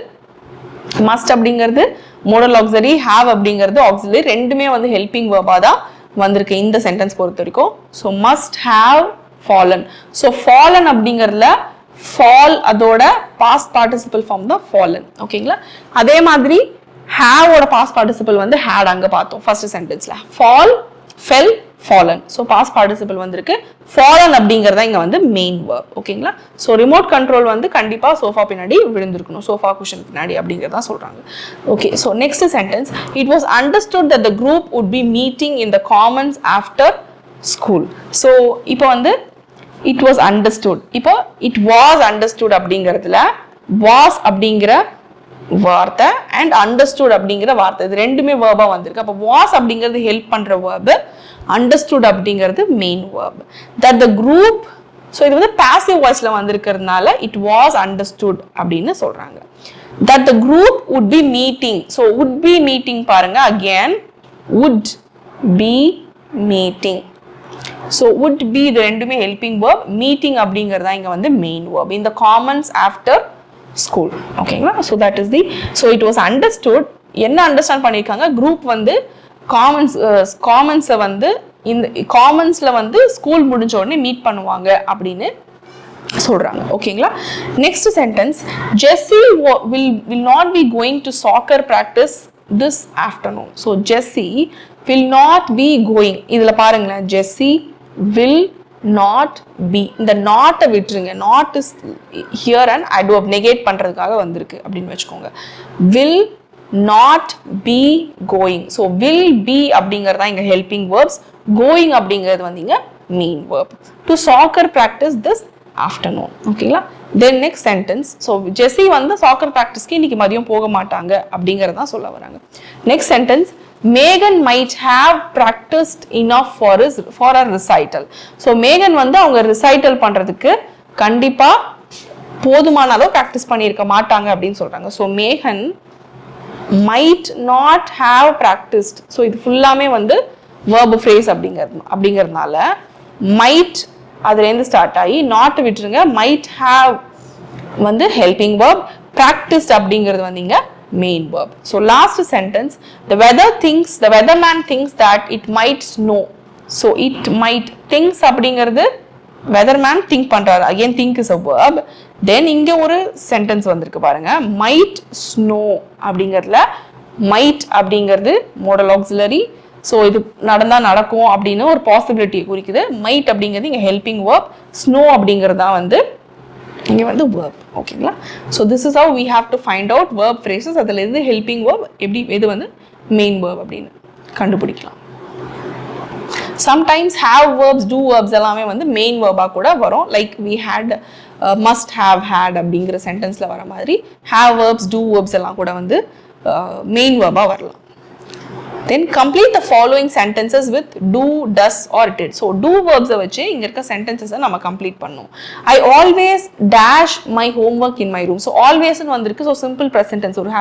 மஸ்ட் அப்படிங்கிறது மோடல் ஆக்சிலரி, ஹேவ் அப்படிங்கிறது ஆக்சிலரி, ரெண்டுமே வந்து ஹெல்பிங் வேர்பா தான் வந்திருக்கு இந்த சென்டென்ஸ் பொறுத்த வரைக்கும். So must have fallen. So fallen அப்படிங்கிறதுல ஃபால் அதோட பாஸ்ட் பார்ட்டிசிபிள் ஃபார்ம் தான் ஃபாலன். ஓகேங்களா? அதே மாதிரி ஹேவோட பாஸ்ட் பார்ட்டிசிபிள் வந்து ஹேட் அங்க பார்த்தோம் ஃபர்ஸ்ட் சென்டென்ஸ்ல. Fall, fell, fallen. So past participle வந்திருக்கு. ஃபாலன் அப்படிங்கிறதா இங்க வந்து மெயின் வேர்ப். ஓகேங்களா? ஸோ ரிமோட் கண்ட்ரோல் வந்து கண்டிப்பா சோஃபா பின்னாடி விழுந்திருக்கணும், சோஃபா குஷன் பின்னாடி அப்படிங்கிறதா சொல்றாங்க. Okay, so next sentence, it was understood that the group would be meeting in the commons after school. So இப்போ வந்து இட் வாஸ் அண்டர்ஸ்டுட், இப்போ இட் வாஸ் அண்டர்ஸ்டுட் அப்படிங்கிறதுல வாஸ் அப்படிங்கிற வார்த்தை அண்ட் அண்டர்ஸ்டுட் அப்படிங்கிற வார்த்தை, இது ரெண்டுமே வேர்பா வந்திருக்கு. அப்போ வாஸ் அப்படிங்கிறது ஹெல்ப் பண்ற வேர்பு, அண்டர்ஸ்டுட் அப்படிங்கிறது main verb. That the group, so இது வந்து பாசிவ் வாய்ஸ்ல வந்திருக்கிறதுனால இட் வாஸ் அண்டர்ஸ்டுட் அப்படின்னு சொல்றாங்க. That the group would be meeting. So would be meeting பாருங்க, again would be meeting. So would be இது ரெண்டுமே ஹெல்பிங் வேர்ப், மீட்டிங் அப்படிங்கிறதா இங்க வந்து மெயின் வேர்ப். இந்த காமன்ஸ் ஆஃப்டர் ஸ்கூல். ஓகேங்களா? So that is the, so it was understood. என்ன அண்டர்ஸ்டாண்ட் பண்ணியிருக்காங்க, குரூப் வந்து காமன்ஸை வந்து இந்த காமன்ஸ்ல வந்து ஸ்கூல் முடிஞ்ச உடனே மீட் பண்ணுவாங்க அப்படின்னு சொல்றாங்க. ஓகேங்களா? Next sentence, Jessie will not be going to soccer practice this afternoon. So Jessie will not be going. இதுல பாருங்களேன், ஜெஸ்ஸி will not be, இந்த நாட்டை விட்டுருங்க, not is here and adverb negate பண்றதுக்காக வந்திருக்கு அப்படின்னு வச்சுக்கோங்க. will not be going. So will be அப்படிங்கிறதா இங்க helping verbs, going அப்படிங்கிறது வந்து இங்க main verb. To soccer practice this afternoon. ஓகேங்களா? Then next sentence, so ஜெஸ்ஸி வந்து சாக்கர் பிராக்டிஸ்க்கு இன்னைக்கு மதியம் போக மாட்டாங்க அப்படிங்கறத சொல்ல வராங்க. Next sentence, Megan might have practiced enough for a recital. So Megan வந்து அவங்க recital பண்றதுக்கு கண்டிப்பா போதுமான அளவு பிராக்டிஸ் பண்ணியிருக்க மாட்டாங்க அப்படின்னு சொல்றாங்க. So Megan might not have practiced. So இது ஃபுல்லாமே வந்து verb phrase அப்படிங்கிறதுனால might அதுலேருந்து ஸ்டார்ட் ஆகி நாட் விட்டுருங்க, might have வந்து helping verb, practiced அப்படிங்கிறது வந்து இங்க main verb. So last sentence, the weatherman thinks that it might snow. So it might, thinks அப்படிங்கிறது weatherman think பண்றாரு, again think is a verb. Then இங்க ஒரு சென்டென்ஸ் வந்திருக்கு பாருங்க, might snow அப்படிங்கிறதுல might அப்படிங்கிறது மோடல் ஆக்சிலரி. ஸோ இது நடந்தா நடக்கும் அப்படின்னு ஒரு பாசிபிலிட்டியை குறிக்குது. might அப்படிங்கிறது இங்க ஹெல்பிங் வேர்ப், ஸ்னோ அப்படிங்கிறது தான் வந்து இங்கே வந்து verb. ஓகேங்களா? So this is how we have to find out verb phrases. அதில் எது ஹெல்பிங் verb, எப்படி எது வந்து மெயின் verb அப்படின்னு கண்டுபிடிக்கலாம். Sometimes have verbs, do verbs எல்லாமே வந்து மெயின் வேர்பாக கூட வரும். Like we had, must have had அப்படிங்கிற சென்டென்ஸில் வர மாதிரி have verbs, do verbs எல்லாம் கூட வந்து மெயின் வேர்பாக வரலாம். Then complete the following sentences with do, does or did. So do verbs வச்சு இங்க இருக்க sentences நம்ம complete பண்ணோம். I always dash my homework in my room. So always னு வந்திருக்கு. So simple present tense, ஒரு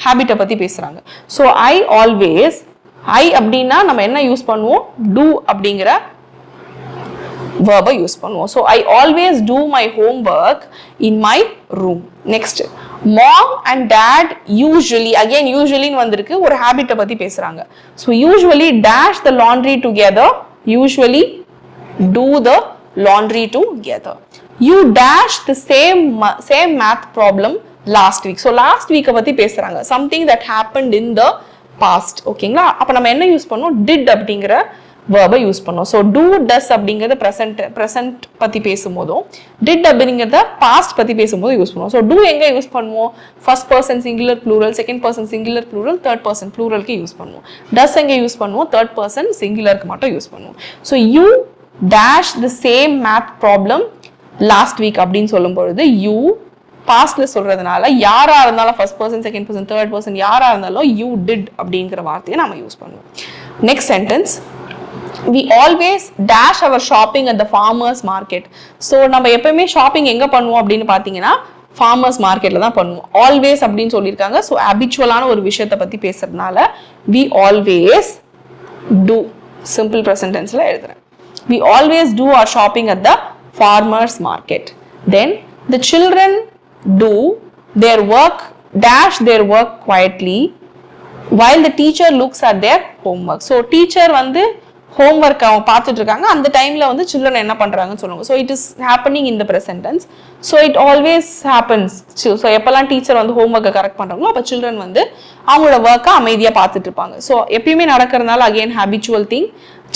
habit பத்தி பேசுறாங்க. So I always, I அப்படின்னா நம்ம என்ன யூஸ் பண்ணுவோம்? do அப்படிங்கிற verb யூஸ் பண்ணுவோம். So I always do my homework in my room. Next, mom and dad usually, again usually னு வந்திருக்கு, ஒரு habit பத்தி பேசுறாங்க. So usually dash the laundry together, usually do the laundry together. You dash the same math problem last week. So last week பத்தி பேசுறாங்க, something that happened in the past. ஓகேங்களா? அப்ப நம்ம என்ன யூஸ் பண்ணோம்? did அப்படிங்கிற verb யூஸ் பண்ணோம். ஸோ do, does அப்படிங்கிறத ப்ரெசன்ட் பற்றி பேசும்போதும் did அப்படிங்கிறத பாஸ்ட் பற்றி பேசும்போது யூஸ் பண்ணுவோம். ஸோ do எங்கே யூஸ் பண்ணுவோம்? First person singular plural, second person singular plural, third person ப்ளூரலுக்கு யூஸ் பண்ணுவோம். does எங்கே யூஸ் பண்ணுவோம்? தேர்ட் பர்சன் சிங்குலருக்கு மட்டும் யூஸ் பண்ணுவோம். So you dash the same math problem last week அப்படின்னு சொல்லும் பொழுது you பாஸ்ட்ல சொல்றதுனால யாரா இருந்தாலும் first person, second person, third person யாரா இருந்தாலும் you did அப்படிங்கிற வார்த்தையை நம்ம யூஸ் பண்ணுவோம். Next sentence, we always dash our shopping at the farmers market. So நம்ம எப்பவுமே ஷாப்பிங் எங்க பண்ணுவோம் அப்படின்னு பாத்தீங்கன்னா farmers marketல தான் பண்ணுவோம். always அப்படின்னு சொல்லியிருக்காங்க. ஸோ habitual-ஆன ஒரு விஷயத்தை பத்தி பேசுறதுனால we always do, simple present tense-ல எழுதுறேன். we always do our shopping at the farmers market. Then the children do their work, dash their work quietly while the teacher looks at their homework. So teacher வந்து homework அவங்க பார்த்துட்டு இருக்காங்க, அந்த டைம்ல வந்து children என்ன பண்றாங்கன்னு சொல்லுவாங்க. So it is happening in the present tense. So it always happens. So எப்பெல்லாம் டீச்சர் வந்து homework கரெக்ட் பண்றாங்களோ அப்ப children வந்து அவங்களோட ஒர்க்கை அமைதியா பார்த்துட்டு இருப்பாங்க. ஸோ எப்பயுமே நடக்கிறதுனால again habitual thing,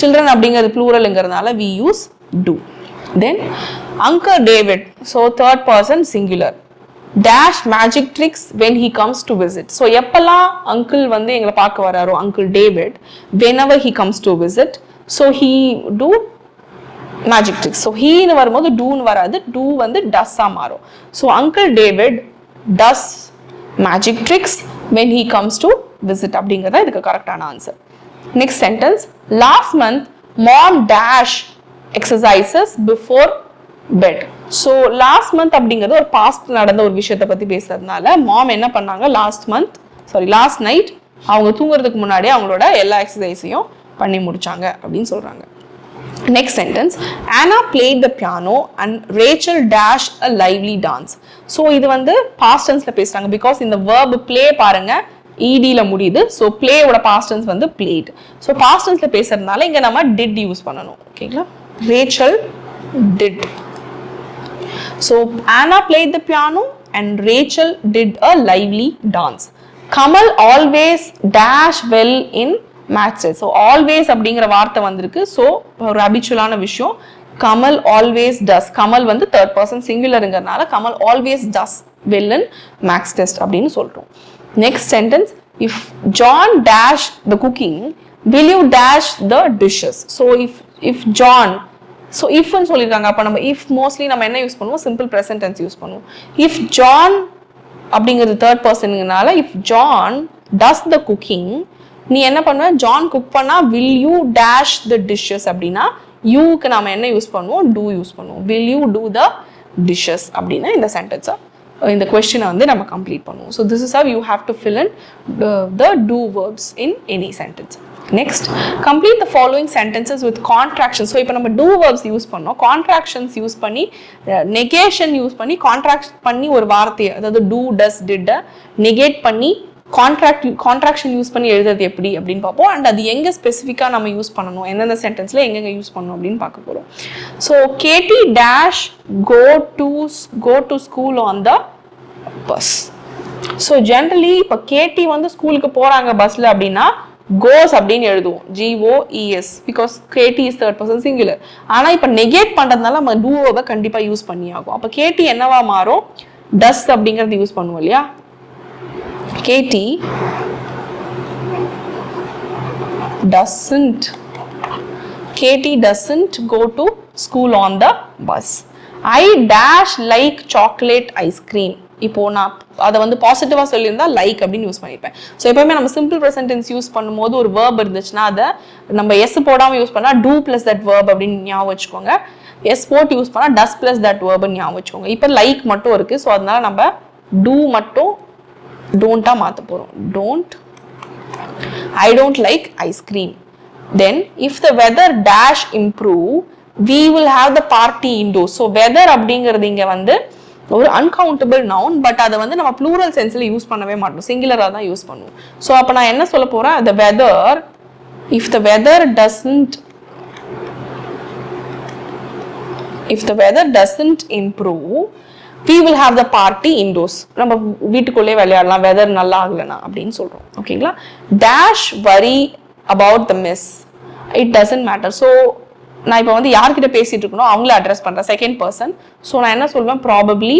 children அப்படிங்கிறது ப்ளூரல்ங்கிறதுனால we use do. Then Uncle David, so third person singular, dash magic tricks when he comes to visit. So எப்பெல்லாம் அங்கிள் வந்து எங்களை பார்க்க வராரோ, uncle David, whenever he comes to visit, so he do magic tricks. So he னு வரும்போது do னு வராது, do வந்து does ஆ மாறும். So Uncle David does magic tricks when he comes to visit அப்படிங்கிறதா இதுக்கு கரெக்டான answer. Next sentence, last month mom dash exercises before bed. So last month அப்படிங்கிறது ஒரு பாஸ்ட் நடந்த ஒரு விஷயத்தை பற்றி பேசுறதுனால மாம் என்ன பண்ணாங்க, லாஸ்ட் நைட் அவங்க தூங்குறதுக்கு முன்னாடி அவங்களோட எல்லா எக்ஸசைஸையும் பண்ணி முடிச்சாங்க அப்படின்னு சொல்றாங்க. நெக்ஸ்ட் சென்டென்ஸ், ஆனா played the piano and Rachel dashed a lively dance. So இது வந்து பாஸ்ட் டென்ஸ்ல பேசுறாங்க, பிகாஸ் இந்த verb play பாருங்க ஈடியில் முடியுது. ஸோ பிளேயோட பாஸ்ட் டென்ஸ் வந்து played. ஸோ பாஸ்ட் டென்ஸ்ல பேசுறதுனால இங்க நம்ம did யூஸ் பண்ணணும். ஓகேங்களா? Rachel did. So Anna played the piano and Rachel did a lively dance. Kamal always dash well in maths. So always அப்படிங்கிற வார்த்தை வந்திருக்கு. ஸோ ஒரு habitual-ஆன விஷயம். Kamal always does. Kamal வந்து third person singularங்கிறதுனால Kamal always does well in maths test அப்படின்னு சொல்றோம். Next sentence, if John dash the cooking, will you dash the dishes? So if John, so இஃப்னு சொல்லியிருக்காங்க, அப்போ நம்ம இஃப் மோஸ்ட்லி நம்ம என்ன யூஸ் பண்ணுவோம்? சிம்பிள் ப்ரெசன்ட் டென்ஸ் யூஸ் பண்ணுவோம். இஃப் ஜான் அப்படிங்கிறது தேர்ட் பர்சனுங்கனால if John does the cooking, நீ என்ன பண்ணுவ? ஜான் குக் பண்ணா will you dash the dishes அப்படின்னா யூக்கு நாம என்ன யூஸ் பண்ணுவோம்? டூ யூஸ் பண்ணுவோம். Will you do the dishes அப்படின்னா இந்த சென்டென்ஸை, இந்த கொஸ்டினை வந்து நம்ம கம்ப்ளீட் பண்ணுவோம். So this is how you have to fill in the two verbs in any sentence. Next, complete the following sentences with contractions. So இப்போ நம்ம do verbs யூஸ் பண்ணோம், contractions யூஸ் பண்ணி, negation யூஸ் பண்ணி, contract பண்ணி ஒரு வார்த்தையை, அதாவது do, does, did negate பண்ணி contraction யூஸ் பண்ணி எழுதுறது எப்படி அப்படின்னு பார்ப்போம். அண்ட் அது எங்க ஸ்பெசிஃபிக்கா நம்ம யூஸ் பண்ணணும், எந்தெந்த சென்டென்ஸ்ல எங்கெங்க யூஸ் பண்ணணும் அப்படின்னு பார்க்க போறோம். So Katie dash go to school on the bus. So generally இப்போ கேட்டி வந்து ஸ்கூலுக்கு போறாங்க பஸ்ல அப்படின்னா goes அப்படின்னு எழுதுவோம், GOES, because KT is third person singular. ஆனா இப்ப நெகேட் பண்றதுனால நம்ம do verb கண்டிப்பா யூஸ் பண்ணி ஆகும். அப்ப KT என்னவா மாறும், does அப்படிங்கறது யூஸ் பண்ணுவோம் இல்லையா. KT doesn't go to school on the bus. I dash like chocolate ice cream. இப்போ நான் அதை வந்து பாசிட்டிவா சொல்லியிருந்தா லைக் அப்படின்னு யூஸ் பண்ணியிருப்பேன். ஸோ எப்பவுமே நம்ம சிம்பிள் ப்ரெசன்ட் டென்ஸ் யூஸ் பண்ணும்போது ஒரு வேர்ப் இருந்துச்சுன்னா அதை நம்ம எஸ் போடாமல் யூஸ் பண்ணால் டூ பிளஸ் தட் வேர்ப் அப்படின்னு ஞாபகம் வச்சுக்கோங்க. எஸ் போட்டு யூஸ் பண்ணால் டஸ் பிளஸ் தட் வேர்ப்னு ஞாபகம் வச்சுக்கோங்க. இப்போ லைக் மட்டும் இருக்கு. ஸோ அதனால நம்ம டூ மட்டும் டோன்ட்டா மாற்ற போகிறோம். I don't like ice cream. Then if the weather dash improve, we will have the party indoors. So weather அப்படிங்கிறது இங்க வந்து ஒரு uncountable noun, பட் அதை வந்து நம்ம plural senseல யூஸ் பண்ணவே மாட்டோம், சிங்குலரா தான் யூஸ் பண்ணுவோம். ஸோ அப்போ நான் என்ன சொல்ல போறேன், the weather, if the weather doesn't improve, we will have the party indoors. நம்ம வீட்டுக்குள்ளே விளையாடலாம் வெதர் நல்லா ஆகலனா அப்படின்னு சொல்றோம். ஓகேங்களா. dash worry about the miss, it doesn't matter. So நான் இப்போ வந்து யார்கிட்ட பேசிட்டு இருக்கணும் அவங்கள அட்ரஸ் பண்றேன், செகண்ட் பர்சன். ஸோ நான் என்ன சொல்வேன், probably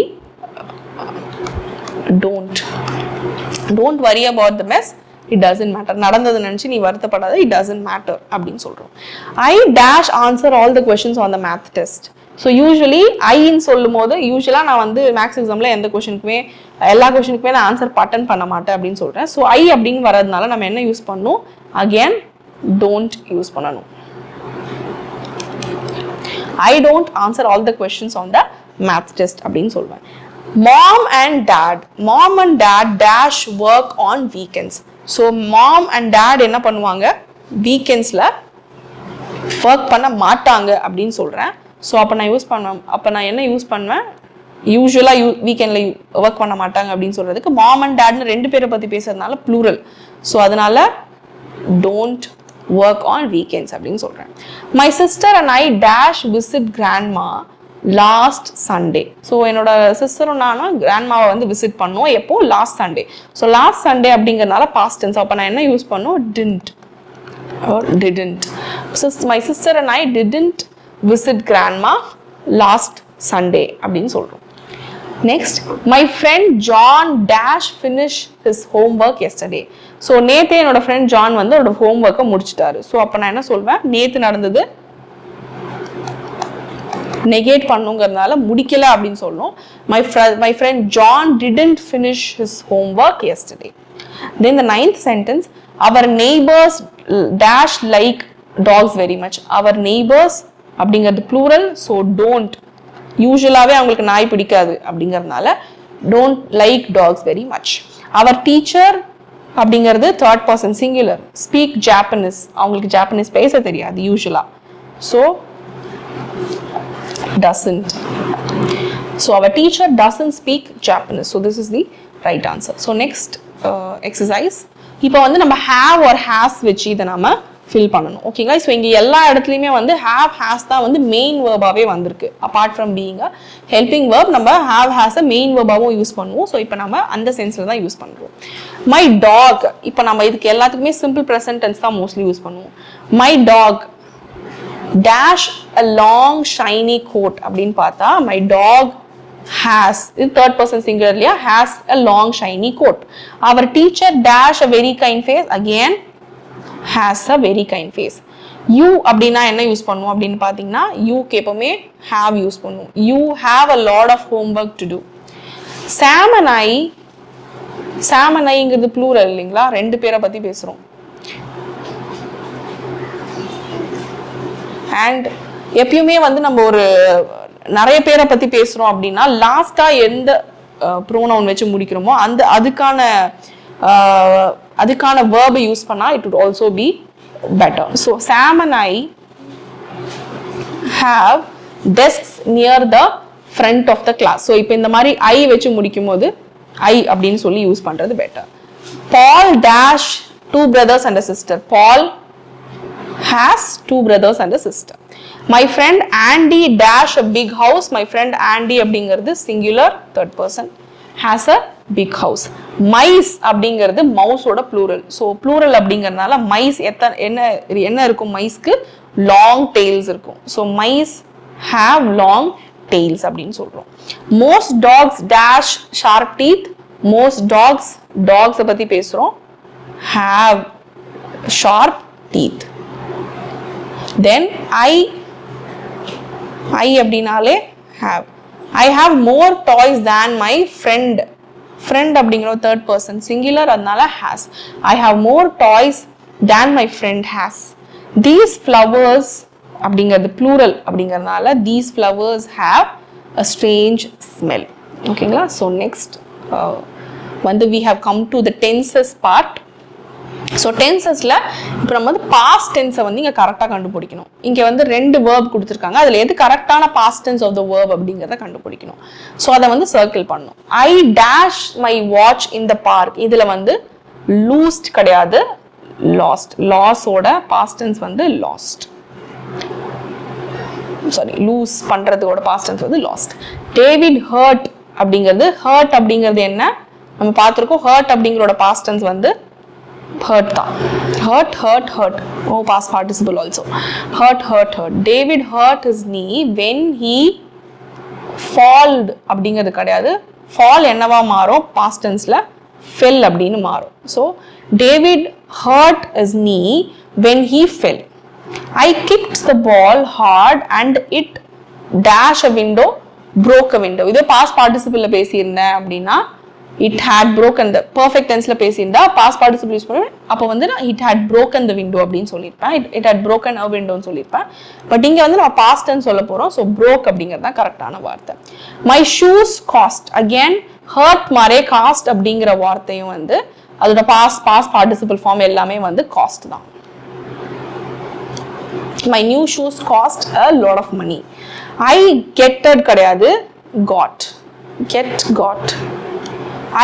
don't worry about the mess, it doesn't matter. நடந்தது நினைச்சு நீ வருத்தப்படாத, இட் டசன்ட் மேட்டர் அப்படின்னு சொல்றோம். I dash answer all the questions on the math test. So usually ஐன்னு சொல்லும் போது யூஸ்வலாக நான் வந்து மேக்ஸ் எக்ஸாமில் எல்லா கொஸ்டினுக்குமே நான் ஆன்சர் பட்டன் பண்ண மாட்டேன் அப்படின்னு சொல்கிறேன். ஸோ ஐ அப்படின்னு வரதுனால நம்ம என்ன யூஸ் பண்ணணும், அகேன் டோன்ட் யூஸ் பண்ணணும். I don't answer all the questions on the math test அப்படின்னு சொல்வேன். Mom and dad dash work on weekends. So mom and dad என்ன பண்ணுவாங்க, வீக்கெண்ட்ஸ்ல ஒர்க் பண்ண மாட்டாங்க அப்படின்னு சொல்றேன். ஸோ அப்போ நான் என்ன யூஸ் பண்ணுவேன், யூஸ்வலாக வீக்கெண்ட்ல ஒர்க் பண்ண மாட்டாங்க அப்படின்னு சொல்றதுக்கு மாம் அண்ட் டேட்னு ரெண்டு பேரை பத்தி பேசுறதுனால ப்ளூரல். ஸோ அதனால டோன்ட் work on weekends அப்படின்னு சொல்றேன். My sister and I dash visit grandma last Sunday. So என்னோட சிஸ்டரும் நானும் கிராண்ட்மாவை வந்து விசிட் பண்ணோம். எப்போ, last Sunday. So last Sunday அப்படிங்கிறதுனால பாஸ்ட் டென்ஸ். அப்போ நான் என்ன யூஸ் பண்ணோம், didn't. My sister and I didn't visit grandma last Sunday அப்படின்னு சொல்றோம். Next, my friend John dash finish his homework yesterday. So நேற்று என்னோட ஃப்ரெண்ட் ஜான் வந்து அவரோட ஹோம்ஒர்க்கை முடிச்சிட்டாரு. ஸோ அப்போ நான் என்ன சொல்வேன், நேற்று நடந்தது நெகேட் பண்ணுங்கிறதுனால முடிக்கல அப்படின்னு சொல்லணும். my friend John didn't finish his homework yesterday. Then the 9th sentence, our neighbors dash like dogs very much. our neighbors அப்படிங்கிறது plural, ஸோ don't. யூஸ்வலாகவே அவங்களுக்கு நாய் பிடிக்காது அப்படிங்கிறதுனால don't like dogs very much. our teacher அப்படிங்கிறது third person singular, speak Japanese, அவங்களுக்கு ஜாப்பனீஸ் பேச தெரியாது யூஸ்வலா. So doesn't. So our teacher doesn't speak Japanese. So this is the right answer. So next exercise. இப்போ வந்து நம்ம have or has வச்சு இதை நம்ம ஃபில் பண்ணணும். ஓகேங்களா. ஸோ இங்கே எல்லா இடத்துலையுமே வந்து have has தான் வந்து மெயின் வேர்பாகவே வந்திருக்கு. Apart from being a helping verb நம்ம have has அ மெயின் வேர்பாகவும் யூஸ் பண்ணுவோம். ஸோ இப்போ நம்ம அந்த சென்ஸில் தான் யூஸ் பண்ணுறோம். மை டாக், இப்போ நம்ம இதுக்கு எல்லாத்துக்குமே சிம்பிள் ப்ரெசன்ட் டென்ஸ் தான் மோஸ்ட்லி யூஸ் பண்ணுவோம். My dog dash a long shiny coat அப்படின்னு பார்த்தா மை டாக் has, இது தேர்ட் பர்சன் சிங்குலர் இல்லையா, has a long shiny coat. our teacher dash a very kind face, again has a very kind face. you அப்படின்னா என்ன யூஸ் பண்ணுவோம் அப்படின்னு பார்த்தீங்கன்னா யூக்கு எப்பவுமே have யூஸ் பண்ணுவோம். you have a lot of homework to do. Sam and Iங்கிறது ப்ளூரல் இல்லைங்களா, ரெண்டு பேரை பத்தி பேசுறோம். அண்ட் எப்பயுமே வந்து நம்ம ஒரு நிறைய பேரை பத்தி பேசுறோம் அப்படின்னா லாஸ்டா எந்த ப்ரோனவுன் வச்சு முடிக்கிறோமோ அதுக்கான verb யூஸ் பண்ணா it would also be better. So Sam and I have desks near the front of the class. So இப்போ இந்த மாதிரி I வச்சு முடிக்கும் போது I அப்படின்னு சொல்லி யூஸ் பண்றது better. Paul dash two brothers and a sister. Paul has two brothers and a sister. My friend Andy dash a big house. My friend Andy அப்படிங்கிறது singular third person has a big house. Mice அப்படிங்கிறது மவுஸோட plural. So plural அப்படிங்கிறதுனால mice என்ன இருக்கும் miceக்கு long tails இருக்கும். So mice have long tails அப்படின்னு சொல்றோம். Most dogs dash sharp teeth. Most dogs பத்தி பேசுறோம். Have sharp teeth. Then I அப்படினாலே have. I have more toys than my friend. Friend அப்படிங்கிற third person singular அதனால has. I have more toys than my friend has. These flowers அப்படிங்கிறது plural அப்படிங்கிறதுனால these flowers have a strange smell. ஓகேங்களா? So next வந்து we have come to the tenses part. So டென்சஸில் இப்போ நம்ம வந்து பாஸ்ட் டென்ஸை வந்து இங்கே கரெக்டாக கண்டுபிடிக்கணும். இங்கே வந்து 2 வேர்ப் கொடுத்துருக்காங்க. அதில் எது கரெக்டான past tense of the verb அப்படிங்கிறத கண்டுபிடிக்கணும். ஸோ அதை வந்து சர்க்கிள் பண்ணணும். I dash my watch in the park. இதில் வந்து லூஸ்ட் கிடையாது, லாஸ்ட். லாஸோட பாஸ்ட் டென்ஸ் வந்து லாஸ்ட். சாரி, லூஸ் பண்ணுறதோட பாஸ்ட் டென்ஸ் வந்து லாஸ்ட். டேவிட் ஹர்ட் அப்படிங்கிறது என்ன நம்ம பார்த்துருக்கோம். ஹர்ட் அப்படிங்கிறோட பாஸ்ட் டென்ஸ் வந்து hurt தான். hurt oh past participle also. hurt David hurt his knee when he falled அப்படிங்கிறது கிடையாது. fall என்னவா மாறும் past tenseல fell அப்படின்னு மாறும். so David hurt his knee when he fell. I kicked the ball hard and it dash a window, broke a window. இது past participle பேசியிருந்தேன் அப்படின்னா it had broken, the perfect tenseல பேசியிருந்தா past participle யூஸ் பண்ணுவேன். அப்போ வந்து நான் it had broken the window அப்படின்னு சொல்லியிருப்பேன். it had broken a window ன்னு சொல்லியிருப்பேன். பட் இங்கே வந்து நம்ம past tense சொல்ல போகிறோம். ஸோ broke அப்படிங்கிறது தான் கரெக்டான வார்த்தை. my shoes cost. again hurt மாதிரி cost அப்படிங்கிற வார்த்தையும் வந்து அதோட past participle form எல்லாமே வந்து cost தான். my new shoes cost a lot of money. I getted கிடையாது, got.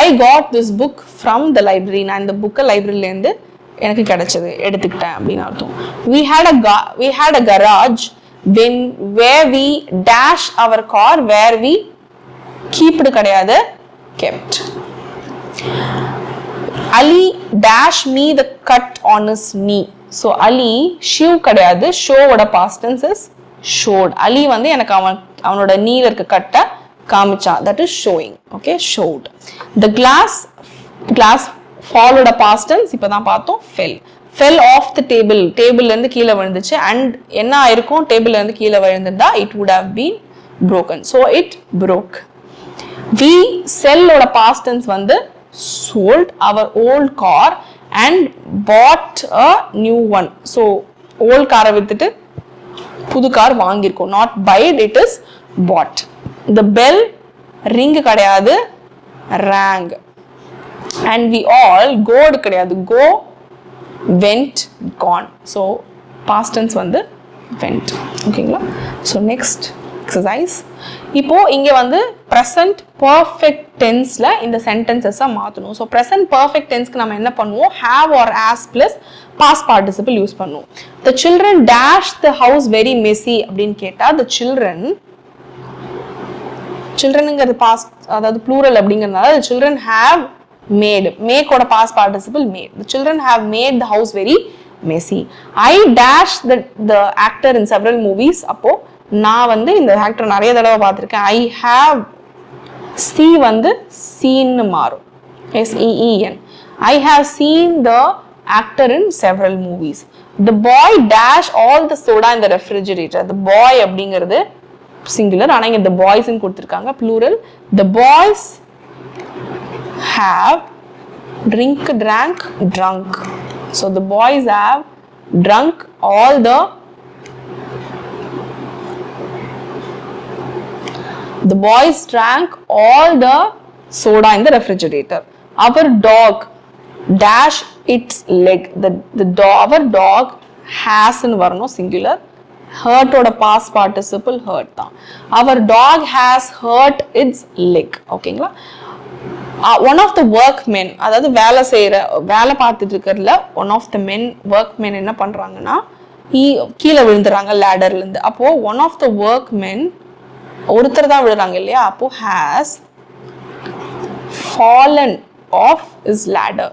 I got this book from the library. நான் இந்த புக்கை லைப்ரரியிலேருந்து எனக்கு கிடைச்சது, எடுத்துக்கிட்டேன் அப்படின்னு அர்த்தம். we had a garage where we dash our car, where we keep கிடையாது, kept. Ali dash me the cut on his knee. so Ali shoe கிடையாது, show ஓட past tense is showed. Ali வந்து எனக்கு அவனோட நீல இருக்க கட்டை காமிச்சான், that is showing. okay, showed. the glass followed a past tense, இப்பதான் பார்த்தோம், fell off the table. டேபிள்ல இருந்து கீழே விழுந்துச்சு. and என்ன ஆயிருக்கும், டேபிள்ல இருந்து கீழே விழுந்திருந்தா it would have been broken. so it broke. we sell ஓட past tense வந்து sold our old car and bought a new one. so old car வித்துட்டு புது கார் வாங்கியிருக்கோம். not buyed, it is bought. the bell ring கிடையாது, rang. and we all goed கிடையாது, go, went, gone. so past tense வந்து went. ஓகேங்களா? so next exercise. இப்போ இங்க வந்து present perfect tenseல இந்த sentences மாத்தணும். so present perfect tenseக்கு நம்ம என்ன பண்ணுவோம், have or as plus past participle use பண்ணுவோம். the children dashed the house very messy அப்படின்னு கேட்டா the childrenங்கிறது past, அதாவது plural அப்படிங்கிறதுனால the children have made, make ஓட past participle made. the children have made the house very messy. I dashed the actor in several movies. அப்போ நான் வந்து இந்த ஆக்டர் நிறைய தடவை பார்த்துருக்கேன். I have வந்து seen மாறும், SEEN. I have seen the actor in several movies. the boy dash all the soda in the refrigerator. the boy அப்படிங்கிறது சிங்குலர், ஆனா இங்க the boys ன்னு கொடுத்திருக்காங்க plural. the boys have drank, drunk. so the boys have drunk all the boys drank all the soda in the refrigerator. our dog dash its leg. our dog has ன்னு வரணும், singular. hurt ஓட past participle hurt தான். our dog has hurt its leg. ஓகேங்களா? one of the workmen, அதாவது வேலை பார்த்துட்டு இருக்கிறதுல one of the men workmen என்ன பண்றாங்கன்னா கீழே விழுந்துறாங்க ladderல இருந்து. அப்போ one of the workmen ஒருத்தர் தான் விழுறாங்க இல்லையா, அப்போ has fallen off his ladder.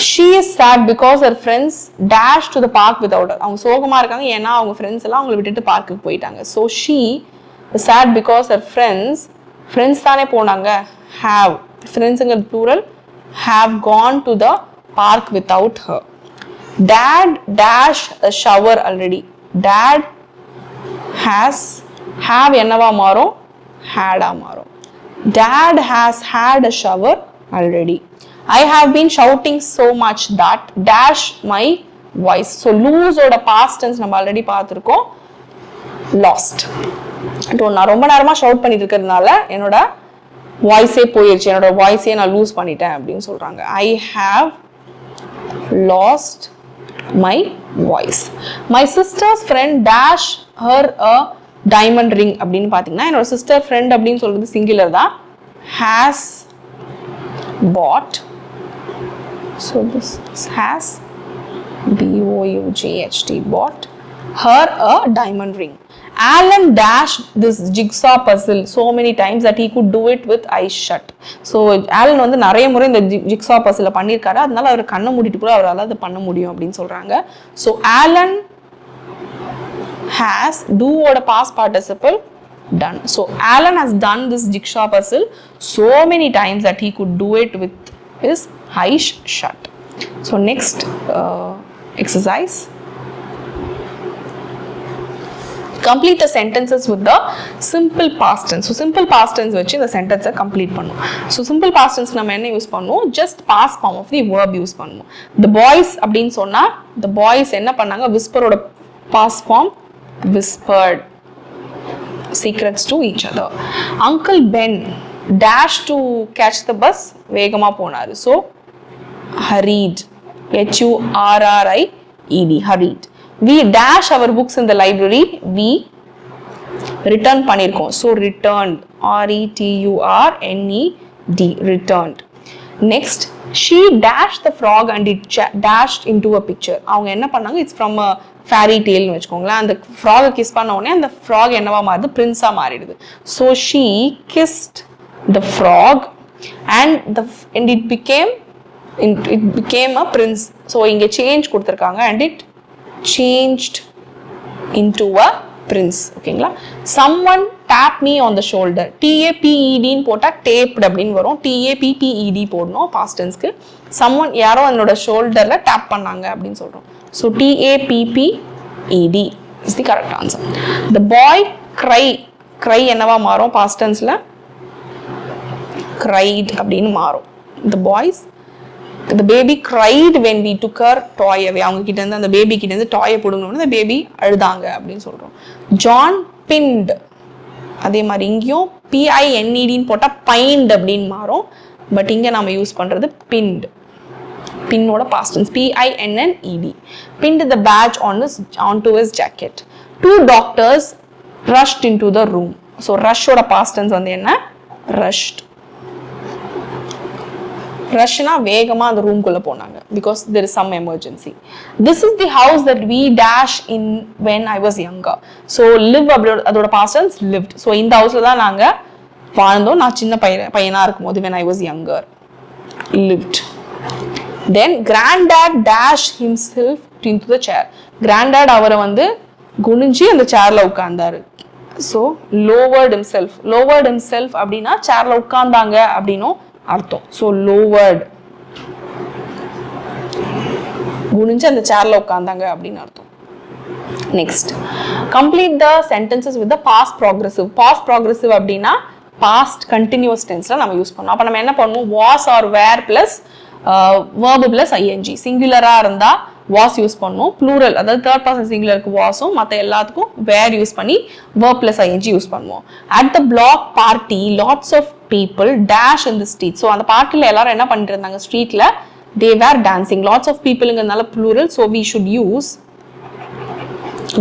She is sad because her friends dashed to the park without her. அவங்க சோகமா இருக்காங்க ஏன்னா அவங்க ஃப்ரெண்ட்ஸ் எல்லாம் அவங்களை விட்டுட்டு பார்க்குக்கு போயிட்டாங்க. So she is sad because her friends தானே போனாங்க, have, ஃப்ரெண்ட்ஸுங்கிறது plural, have gone to the park without her. Dad dash a shower already. Dad has, have என்னவா மாறும், had ஆ மாறும். Dad has had a shower already. I have been shouting so much that dash my voice. So lose ஓட past tense நம்ம ஆல்ரெடி பார்த்துருக்கோம், lost. நான் ரொம்ப நேரமா ஷவுட் பண்ணிட்டு இருக்கிறதுனால என்னோட வாய்ஸே போயிடுச்சு, என்னோட வாய்ஸே நான் லூஸ் பண்ணிட்டேன் அப்படின்னு சொல்றாங்க. I have lost my voice. My sister's friend dash her a diamond ring அப்படின்னு பார்த்தீங்கன்னா என்னோட சிஸ்டர் ஃப்ரெண்ட் அப்படின்னு சொல்றது சிங்குலர் தான், has bought. So this has bought, bought her a diamond ring. Alan dashed this jigsaw puzzle so many times that he could do it with eyes shut. So Alan வந்து நிறைய முறை இந்த jigsaw puzzle பண்ணியிருக்காரு, அதனால அவர் கண்ணை மூடிட்டு கூட அவரால் அதை பண்ண முடியும் அப்படின்னு சொல்றாங்க. So Alan has, do ஓட past participle, done. So Alan has done this jigsaw puzzle so many times that he could do it with his eyes shut. So next exercise, complete the sentences with the simple past tense. So simple past tense வச்சு இந்த sentence complete பண்ணும். So simple past tense நம்ம என்ன யூஸ் பண்ணுவோம், just past form of the verb use பண்ணுவோம். The boys அப்படின்னு சொன்னா the boys என்ன பண்ணாங்க, whisper ஓட past form whispered secrets to each other. Uncle Ben dashed to catch the bus, வேகமா போனாரு. So hurried, HURRIED, hurried. We dash our books in the library, we return பண்ணிருக்கோம். So returned, RETURNED, returned. Next, she dashed the frog and it dashed into a picture. அவங்க என்ன பண்ணாங்க, it's from a fairy tale னு வெச்சுக்கோங்களேன். அந்த frog கிஸ் பண்ண உடனே அந்த frog என்னவா மாறுது, பிரின்ஸா மாறிடுது. So she kissed the frog and it became a prince. So இங்க change கொடுத்திருக்காங்க and it changed into a prince. ஓகேங்களா? Someone tap me on the shoulder. TAPED ன்னு போட்டா taped அப்படின்னு வரும், TAPPED போடணும் past tense-க்கு. someone யாரோ என்னோட ஷோல்டர்ல டேப் பண்ணாங்க அப்படின்னு சொல்றோம். So TAPPED is the correct answer. The boy cry என்னவா மாறும் past tense-ல, cried அப்படின்னு மாறும். The baby cried when we took her toy away. அவங்க கிட்ட இருந்து அந்த பேபி கிட்ட இருந்து டாயை புடுங்கணும்னு அந்த பேபி அழுதாங்க அப்படின்னு சொல்றோம். John pinned, அதே மாதிரி இங்கேயும் PINED ன்னு போட்டா pined அப்படின்னு மாறும், பட் இங்க நாம யூஸ் பண்றது pinned. பின்னோட past tense PINNED. Pinned the badge onto his jacket. Two doctors rushed into the room. So rush ஓட past tense வந்து என்ன, rushed. ரஷ்னா வேகமா அந்த ரூம்குள்ள போனாங்க because there is some emergency. This is the house that we dash in when I was younger. So live அதோட past tense lived. So இந்த ஹவுஸ்ல தான் நாங்க வாழ்ந்தோம் நான் சின்ன பையனா இருக்கும்போது, when I was younger, lived. Then granddad dashed himself into the chair. Granddad அவரை வந்து குனிஞ்சி அந்த சேர்ல உட்கார்ந்தாரு. So lowered himself அப்படின்னா சேர்ல உட்கார்ந்தாங்க அப்படின்னும் அர்த்தம். So lowered, குனிஞ்சு அந்த சேர்ல உட்கார்ந்தாங்க அப்படின்னு அர்த்தம். Next, complete the sentences with the past progressive. Past progressive அப்படின்னா past continuous tenseல நம்ம யூஸ் பண்ணோம். அப்ப நம்ம என்ன பண்ணுவோம், was or were plus verb plus ing. சிங்குலரா இருந்தா was யூஸ் பண்ணுவோம், plural அதாவது தேர்ட் பர்சன் சிங்குலருக்கு wasம் மற்ற எல்லாத்துக்கும் were யூஸ் பண்ணி verb plus ing யூஸ் பண்ணுவோம். At the block party lots of people dash in the street. So அந்த பார்ட்டில எல்லாரும் என்ன பண்ணிட்டு இருந்தாங்க, ஸ்ட்ரீட்ல they were dancing. Lots of peopleங்கறனால plural, so we should use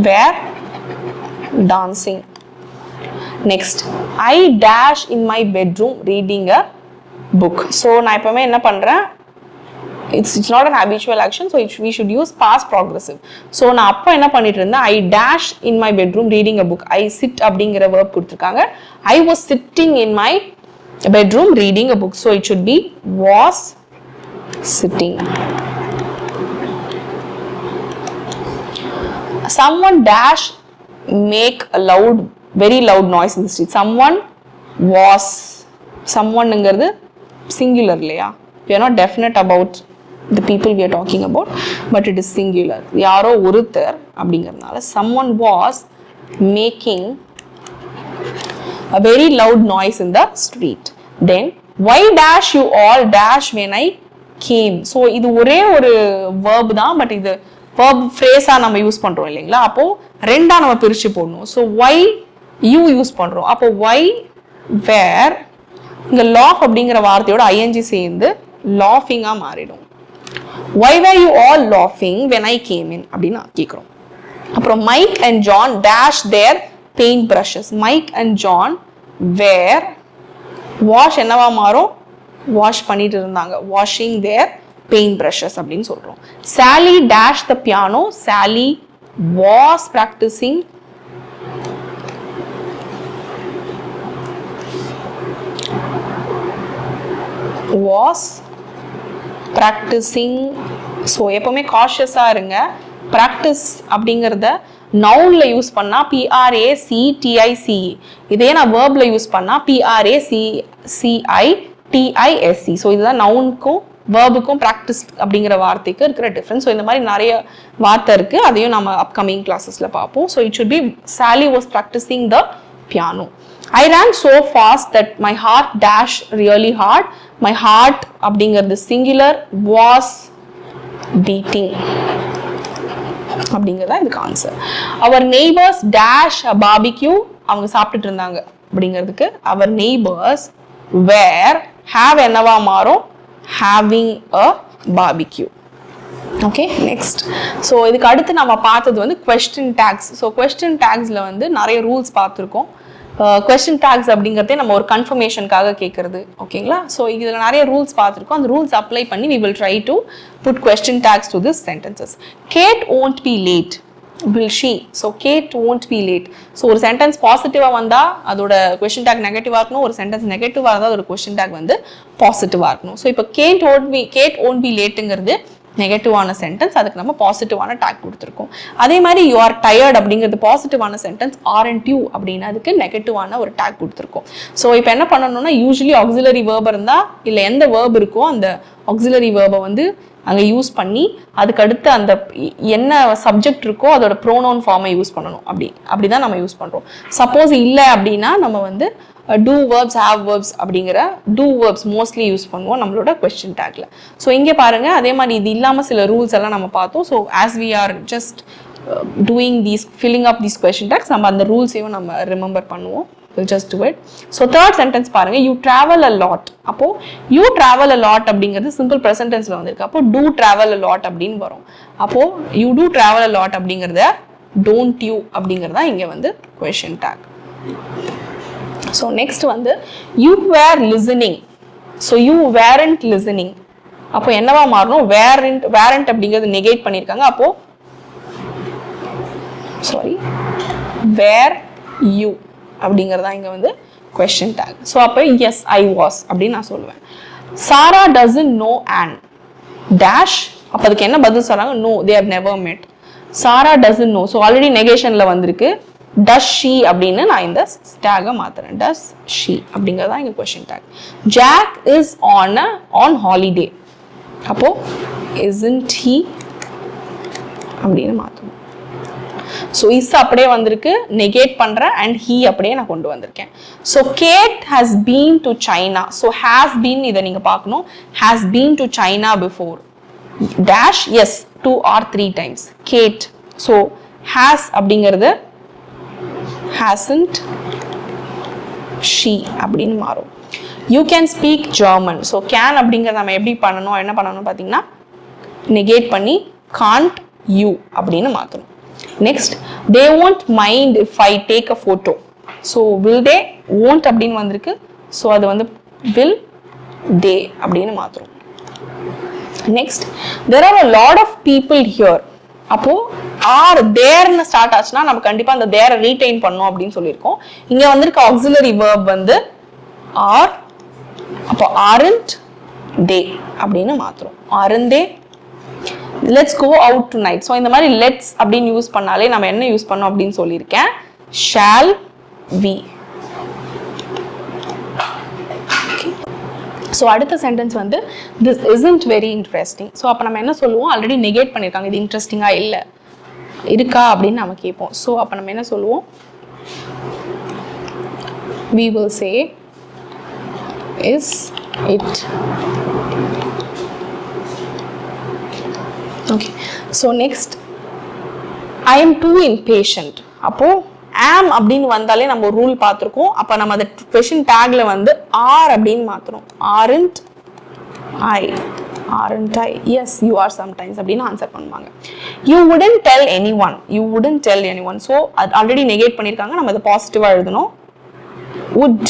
were dancing. Next, I dash in my bedroom reading a book. So நான் எப்பவுமே என்ன பண்றேன், it's not an habitual action, so we should use past progressive. So நான் அப்ப என்ன பண்ணிட்டு இருந்தேன், I dash in my bedroom reading a book. I sit அப்படிங்கிற verb கொடுத்திருக்காங்க. I was sitting in my bedroom reading a book. So it should be was sitting. Someone dash make a loud, very loud noise in the street. Someone was, someone ங்கிறது singular இல்லையா? We are not definite about the people we are talking about, but it is singular. யாரோ ஒருத்தர் அப்படிங்கிறதுனால someone was making a very loud noise in the street. Then why dash you all dash when I came? So இது ஒரே ஒரு verb தான், பட் இது verb phrase-ஆ நம்ம யூஸ் பண்றோம் இல்லைங்களா? அப்போ ரெண்டா நம்ம பிரிச்சு போடணும். So why you யூஸ் பண்றோம். அப்போ why where இங்க laugh அப்படிங்கிற வார்த்தையோட ing சேர்ந்து laughing-ஆ மாறிடும். Why were you all laughing when I came in அப்படின்னு கேட்குறோம். அப்புறம் Mike and John dash their paint brushes. Mike and John were wash என்னவா மாறும், வாஷ் பண்ணிட்டு இருந்தாங்க, washing their paint brushes அப்படின்னு சொல்றோம். Sally dash the piano. Sally was practicing so எப்பவுமே காஷியஸா இருங்க. ப்ராக்டிஸ் அப்படிங்கிறத நவுன்ல யூஸ் பண்ணா PRACTICE, இதே நான் வேர்ப்ல யூஸ் பண்ணா PRACCITISE. ஸோ இதுதான் நவுனுக்கும் வேர்புக்கும் ப்ராக்டிஸ் அப்படிங்கிற வார்த்தைக்கு இருக்கிற டிஃப்ரென்ஸ். ஸோ இந்த மாதிரி நிறைய வார்த்தை இருக்கு, அதையும் நம்ம அப்கமிங் கிளாஸஸ்ல பார்ப்போம். So it should B Sally was practicing the piano. I ran so fast that my heart dash really hard. My heart அப்படிங்கிறது singular, was beating அப்படிங்கிறதா இதுக்கு answer. Our neighbors dash a barbecue. அவங்க சாப்பிட்டுட்டு இருந்தாங்க அப்படிங்கிறதுக்கு our neighbors were have என்னவா மாறும், having a barbecue. Okay, next. So இதுக்கு அடுத்து நம்ம பார்த்தது வந்து கொஸ்டின் டேக்ஸ். ஸோ கொஸ்டின் டேக்ஸில் வந்து நிறைய ரூல்ஸ் பார்த்துருக்கோம். கொஸ்டின் டேக்ஸ் அப்படிங்கிறதே நம்ம ஒரு கன்ஃபர்மேஷனுக்காக கேட்குறது, ஓகேங்களா? ஸோ இதில் நிறைய ரூல்ஸ் பார்த்துருக்கோம். அந்த ரூல்ஸ் அப்ளை பண்ணி we will try to put question tags to these sentences. Kate won't be late. Will she? So Kate won't be late. So ஒரு சென்டென்ஸ் பாசிட்டிவாக வந்தால் அதோட கொஸ்டின் டேக் நெகட்டிவாக இருக்கணும். ஒரு சென்டென்ஸ் நெகட்டிவாக இருந்தால் அதோட கொஸ்டின் டேக் வந்து பாசிட்டிவாக இருக்கணும். ஸோ இப்போ Kate won't be lateங்கிறது நெகட்டிவான சென்டென்ஸ், அதுக்கு நம்ம பாசிட்டிவான டேக் கொடுத்துருக்கோம். அதே மாதிரி யூ ஆர் டயர்ட் அப்படிங்கிறது பாசிட்டிவான சென்டென்ஸ், aren't you அப்படின்னு அதுக்கு நெகட்டிவான ஒரு டேக் கொடுத்துருக்கோம். ஸோ இப்போ என்ன பண்ணணும்னா, யூஸ்வலி ஆக்சிலரி வேர்ப் இருந்தால் இல்லை எந்த வேர்ப் இருக்கோ அந்த ஆக்சிலரி வேர்பை வந்து அங்கே யூஸ் பண்ணி அதுக்கு அடுத்து அந்த என்ன சப்ஜெக்ட் இருக்கோ அதோட ப்ரோனவுன் ஃபார்மை யூஸ் பண்ணணும். அப்படிதான் நம்ம யூஸ் பண்ணுறோம். சப்போஸ் இல்லை அப்படின்னா நம்ம வந்து டூ வேர்ப்ஸ், ஹேவ் வேர்ப்ஸ் அப்படிங்கிற டூ வேர்ப்ஸ் மோஸ்ட்லி யூஸ் பண்ணுவோம் நம்மளோட கொஸ்டின் டேக்ல. ஸோ இங்கே பாருங்க, அதே மாதிரி இது இல்லாமல் சில ரூல்ஸ் எல்லாம் நம்ம பார்த்தோம். So as we are just doing these filling up these question tags, நம்ம அந்த ரூல்ஸையும் நம்ம ரிமெம்பர் பண்ணுவோம். We'll just do it. So third sentence பாருங்க, you travel a lot. அப்போ you travel a lot அப்படிங்கிறது simple present tenseல வந்திருக்கு. அப்போ do travel a lot அப்படின்னு வரும். அப்போ you do travel a lot அப்படிங்கிறத don't you அப்படிங்கிறதா இங்க வந்து question tag. So next வந்து you were listening. So you weren't listening. அப்போ என்னவா மாறணும், weren't அப்படிங்கிறது நெகேட் பண்ணியிருக்காங்க. அப்போ sorry were you அப்படிங்கிறதா இங்க வந்து கொஸ்டின் டேக். ஸோ அப்போ எஸ் ஐ வாஸ் அப்படின்னு நான் சொல்லுவேன். சாரா டசன்ட் நோ அண்ட் டேஷ். அப்போ அதுக்கு என்ன பதில் சொல்றாங்க, no they have never met. Sarah doesn't know, so already நெகேஷன்ல வந்திருக்கு. டஸ் ஷீ அப்படின்னு நான் இந்த டேகை மாத்துறேன். டஸ் ஷீ அப்படிங்கிறதா இங்க question tag. Jack is on holiday. அப்போ இஸ்ன்ட் ஹீ அப்படின்னு மாத்தணும். ஸோ இஸ் அப்படியே வந்திருக்கு, நெகேட் பண்றேன், அண்ட் ஹீ அப்படியே நான் கொண்டு வந்திருக்கேன். So Kate has been to China. So has been இதை நீங்க பார்க்கணும். Has been to China before dash S 2 or 3 times. Kate. So has அப்படிங்கிறது hasn't she அப்படின்னு மாறும். You can speak German. So can அப்படிங்கிறத நம்ம எப்படி பண்ணணும், என்ன பண்ணணும் பார்த்தீங்கன்னா நெகேட் பண்ணி can't you அப்படின்னு மாற்றணும். Next, they won't mind if I take a photo. So will they, won't அப்படின்னு வந்திருக்கு. ஸோ அது வந்து will they அப்படின்னு மாற்றுறோம். Next, there are a lot of people here. அப்போ ஆர் தேர்னு ஸ்டார்ட் ஆச்சுன்னா நம்ம கண்டிப்பா அந்த தேரை ரீடைன் பண்ணோம் அப்படின்னு சொல்லியிருக்கோம். இங்க வந்திருக்க ஆக்சிலரி வேர்ப் வந்து ஆர் அப்போ aren't they அப்படின்னு மாத்துறோம். aren't they? let's go out tonight. So இந்த மாதிரி let's அப்படின்னு யூஸ் பண்ணாலே நம்ம என்ன யூஸ் பண்ணோம் அப்படின்னு சொல்லியிருக்கேன். shall we. ஸோ அடுத்த சென்டென்ஸ் வந்து this isn't very interesting. So அப்போ நம்ம என்ன சொல்லுவோம், ஆல்ரெடி நெகேட் பண்ணியிருக்காங்க, இது இன்ட்ரெஸ்டிங்காக இல்லை இருக்கா அப்படின்னு நம்ம கேட்போம். ஸோ அப்போ நம்ம என்ன சொல்லுவோம், we will say is it. okay, so next I am too impatient. அப்போ am அப்படின்னு வந்தாலே நம்ம ரூல் பார்த்துருக்கோம். அப்போ நம்ம அந்த கொஷின் டேக்ல வந்து are அப்படின்னு மாத்துறோம். aren't I, aren't I, yes you are sometimes அப்படின்னு ஆன்சர் பண்ணுவாங்க. you wouldn't tell anyone, you wouldn't tell anyone. So அது ஆல்ரெடி நெகேட் பண்ணியிருக்காங்க, நம்ம அதை பாசிட்டிவாக எழுதணும். would,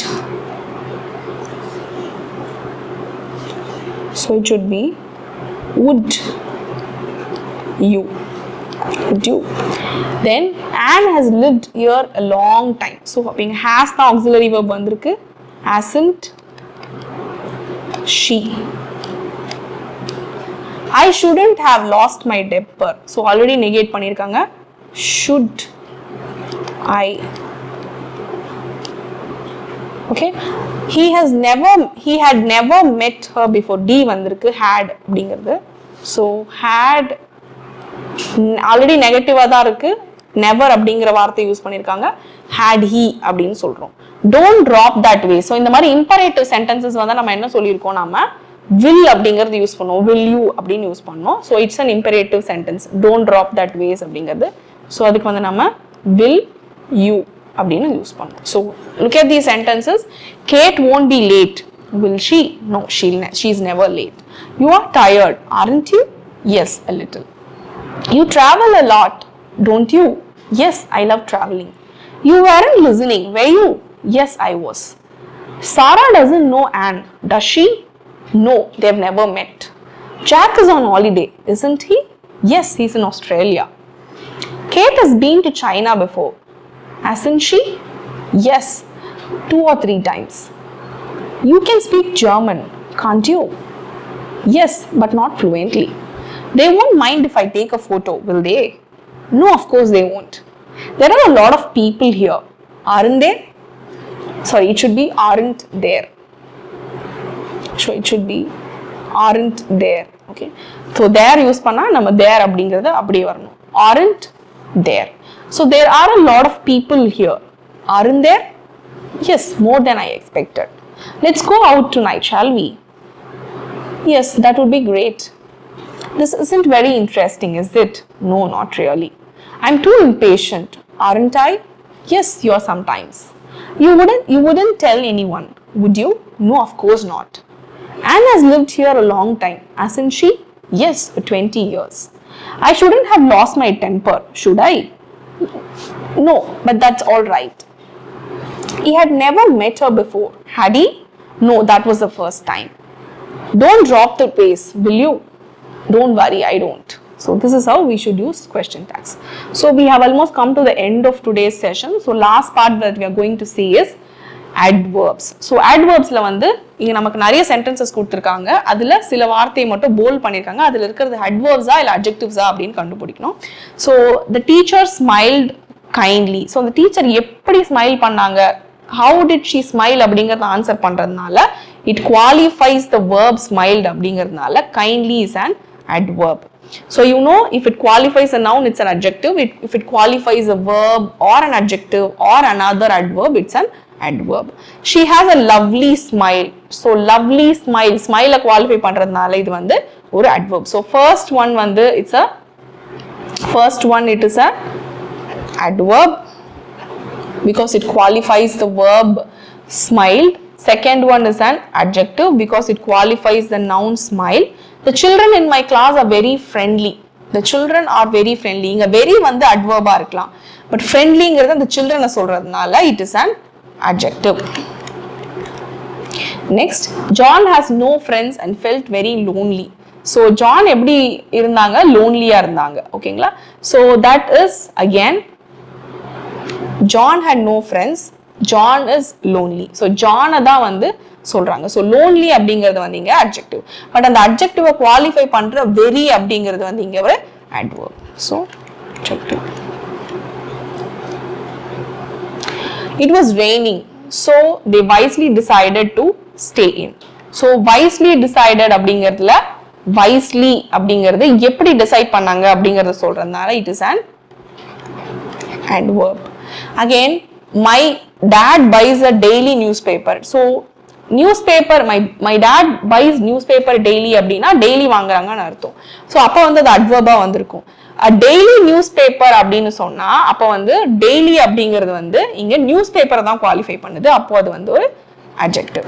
so it should be would you, would you. then Anne has lived here a long time. so இங்க has the auxiliary verb வந்திருக்கு, hasn't she. I shouldn't have lost my temper. so already negate பண்ணிருக்காங்க, should I. okay, he had never met her before. D வந்திருக்கு, had அப்படிங்கிறது. so had ஆல்ரெடி நெகட்டிவா தான் இருக்கு, never அப்படிங்கிற வார்த்தை யூஸ் பண்ணிருக்காங்க, had he அப்படின்னு சொல்றோம். don't drop that way. so இந்த மாதிரி imperative sentences வந்து நம்ம என்ன சொல்லியிருக்கோம், நாம will அப்படிங்கிறது யூஸ் பண்ணுவோம், will you அப்படின்னு யூஸ் பண்ணோம். so it's an imperative sentence, don't drop that ways அப்படிங்கிறது. so அதுக்கு வந்து நம்ம will you அப்படின்னு யூஸ் பண்ணுவோம். so look at these sentences. Kate won't be late. will she? no, she's never late. you are tired, aren't you? yes, a little. you travel a lot, don't you? yes, I love traveling. you weren't listening, were you? yes, I was. Sarah doesn't know Anne, does she? no, they've never met. Jack is on holiday, isn't he? yes, he's in Australia. Kate has been to China before, hasn't she? yes, 2 or 3 times. you can speak German, can't you? yes, but not fluently. they won't mind if I take a photo, will they? no, of course they won't. there are a lot of people here, aren't they? sorry, it should be aren't there. so it should be aren't there. okay, so there use பண்ணா நம்ம there அப்படிங்கிறது அப்படியே வரணும், aren't there. so there are a lot of people here, aren't there? yes, more than I expected. let's go out tonight, shall we? yes, that would be great. this isn't very interesting, is it? no, not really. I'm too impatient, aren't I? yes, you are sometimes. you wouldn't tell anyone, would you? no, of course not. Anne has lived here a long time, hasn't she? yes, 20 years. I shouldn't have lost my temper, should I? no, but that's all right. He had never met her before, had he? no, that was the first time. don't drop the pace, will you? don't worry, I don't. so this is how we should use question tags. so we have almost come to the end of today's session. so last part that we are going to see is adverbs. so adverbsல வந்து இங்க நமக்கு நிறைய சென்டென்சஸ் கொடுத்திருக்காங்க, அதுல சில வார்த்தையை மட்டும் போல்ட் பண்ணிருக்காங்க, அதுல இருக்கிறது adverbs-ஆ இல்ல adjectives-ஆ அப்படின்னு கண்டுபிடிக்கணும். so the teacher smiled kindly. so the teacher எப்படி ஸ்மைல் பண்ணாங்க, how did she smile அப்படிங்கறத ஆன்சர் பண்றதுனால it qualifies the verb smiled அப்படிங்கறதுனால kindly is an adverb. so you know, if it qualifies a noun, it's an adjective. if it qualifies a verb or an adjective or another adverb, it's an adverb. she has a lovely smile. so lovely smile, smile qualify பண்றதுனால இது வந்து ஒரு adverb. so first one வந்து it is a adverb because it qualifies the verb smiled. second one is an adjective because it qualifies the noun smile. the children in my class are very friendly. the children are very friendly. இங்க very வந்து adverb-ஆ இருக்கலாம், but friendlyங்கிறது அந்த children சொல்றதுனால it is an adjective. next, John has no friends and felt very lonely. so John எப்படி இருந்தாங்க, lonely-ஆ இருந்தாங்க. ஓகேங்களா? so that is again John had no friends, John is lonely. so John தான் வந்து சொல்றாங்க. ஸோ லோன்லி அப்படிங்கிறது வந்து இங்க அட்ஜெக்டிவ். பட் அந்த அட்ஜெக்டிவை குவாலிஃபை பண்ற வெரி அப்படிங்கிறது வந்து இங்க ஒரு adverb. So adjective. It was raining, so they wisely decided to stay in. So wisely decided அப்படிங்கிறதுல wisely அப்படிங்கிறது எப்படி டிசைட் பண்ணாங்க அப்படிங்கறத சொல்றதுனால it is an adverb. Again, my dad buys a daily newspaper. So newspaper, my dad buys newspaper daily அப்படின்னா டெய்லி வாங்குறாங்கன்னு அர்த்தம். ஸோ அப்போ வந்து அது அட்வர்பா வந்திருக்கும். டெய்லி நியூஸ் பேப்பர் அப்படின்னு சொன்னா அப்போ வந்து டெய்லி அப்படிங்கிறது வந்து இங்க நியூஸ் பேப்பரை தான் குவாலிஃபை பண்ணுது. அப்போ அது வந்து ஒரு adjective.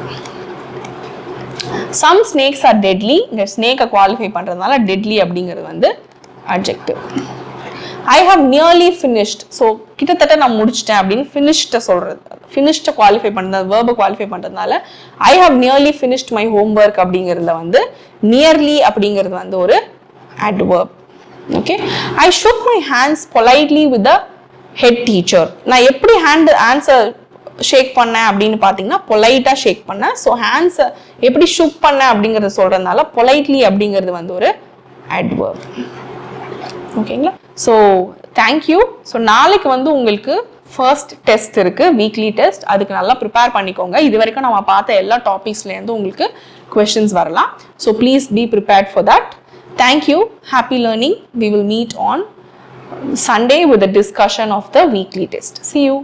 Some snakes are deadly. இந்த ஸ்னேக்கை குவாலிஃபை பண்றதுனால deadly அப்படிங்கிறது வந்து adjective. I have nearly finished. So கிட்டத்தட்ட நான் முடிச்சிட்டேன் அப்படின்னு finished சொல்றது. finished குவாலிஃபை பண்றது verb குவாலிஃபை பண்றதுனால I have nearly finished my homework அப்படிங்கிறதுல வந்து nearly அப்படிங்கிறது வந்து ஒரு adverb. Okay, I shook my hands politely with the head teacher. நான் எப்படி ஆன்சர் ஷேக் பண்ணேன் அப்படின்னு பார்த்தீங்கன்னா பொலைட்டாக ஷேக் பண்ணேன். ஸோ ஹேண்ட்ஸ் எப்படி ஷுக் பண்ணேன் அப்படிங்கிறத சொல்றதுனால பொலைட்லி அப்படிங்கிறது வந்து ஒரு adverb. ஓகேங்களா? So thank you. ஸோ நாளைக்கு வந்து உங்களுக்கு ஃபர்ஸ்ட் டெஸ்ட் இருக்கு, வீக்லி டெஸ்ட். அதுக்கு நல்லா ப்ரிப்பேர் பண்ணிக்கோங்க. இது வரைக்கும் நம்ம பார்த்த எல்லா டாபிக்ஸ்லேருந்து உங்களுக்கு கொஸ்டின்ஸ் வரலாம். So please be prepared for that. Thank you. Happy learning. We will meet on Sunday with a discussion of the weekly test. See you.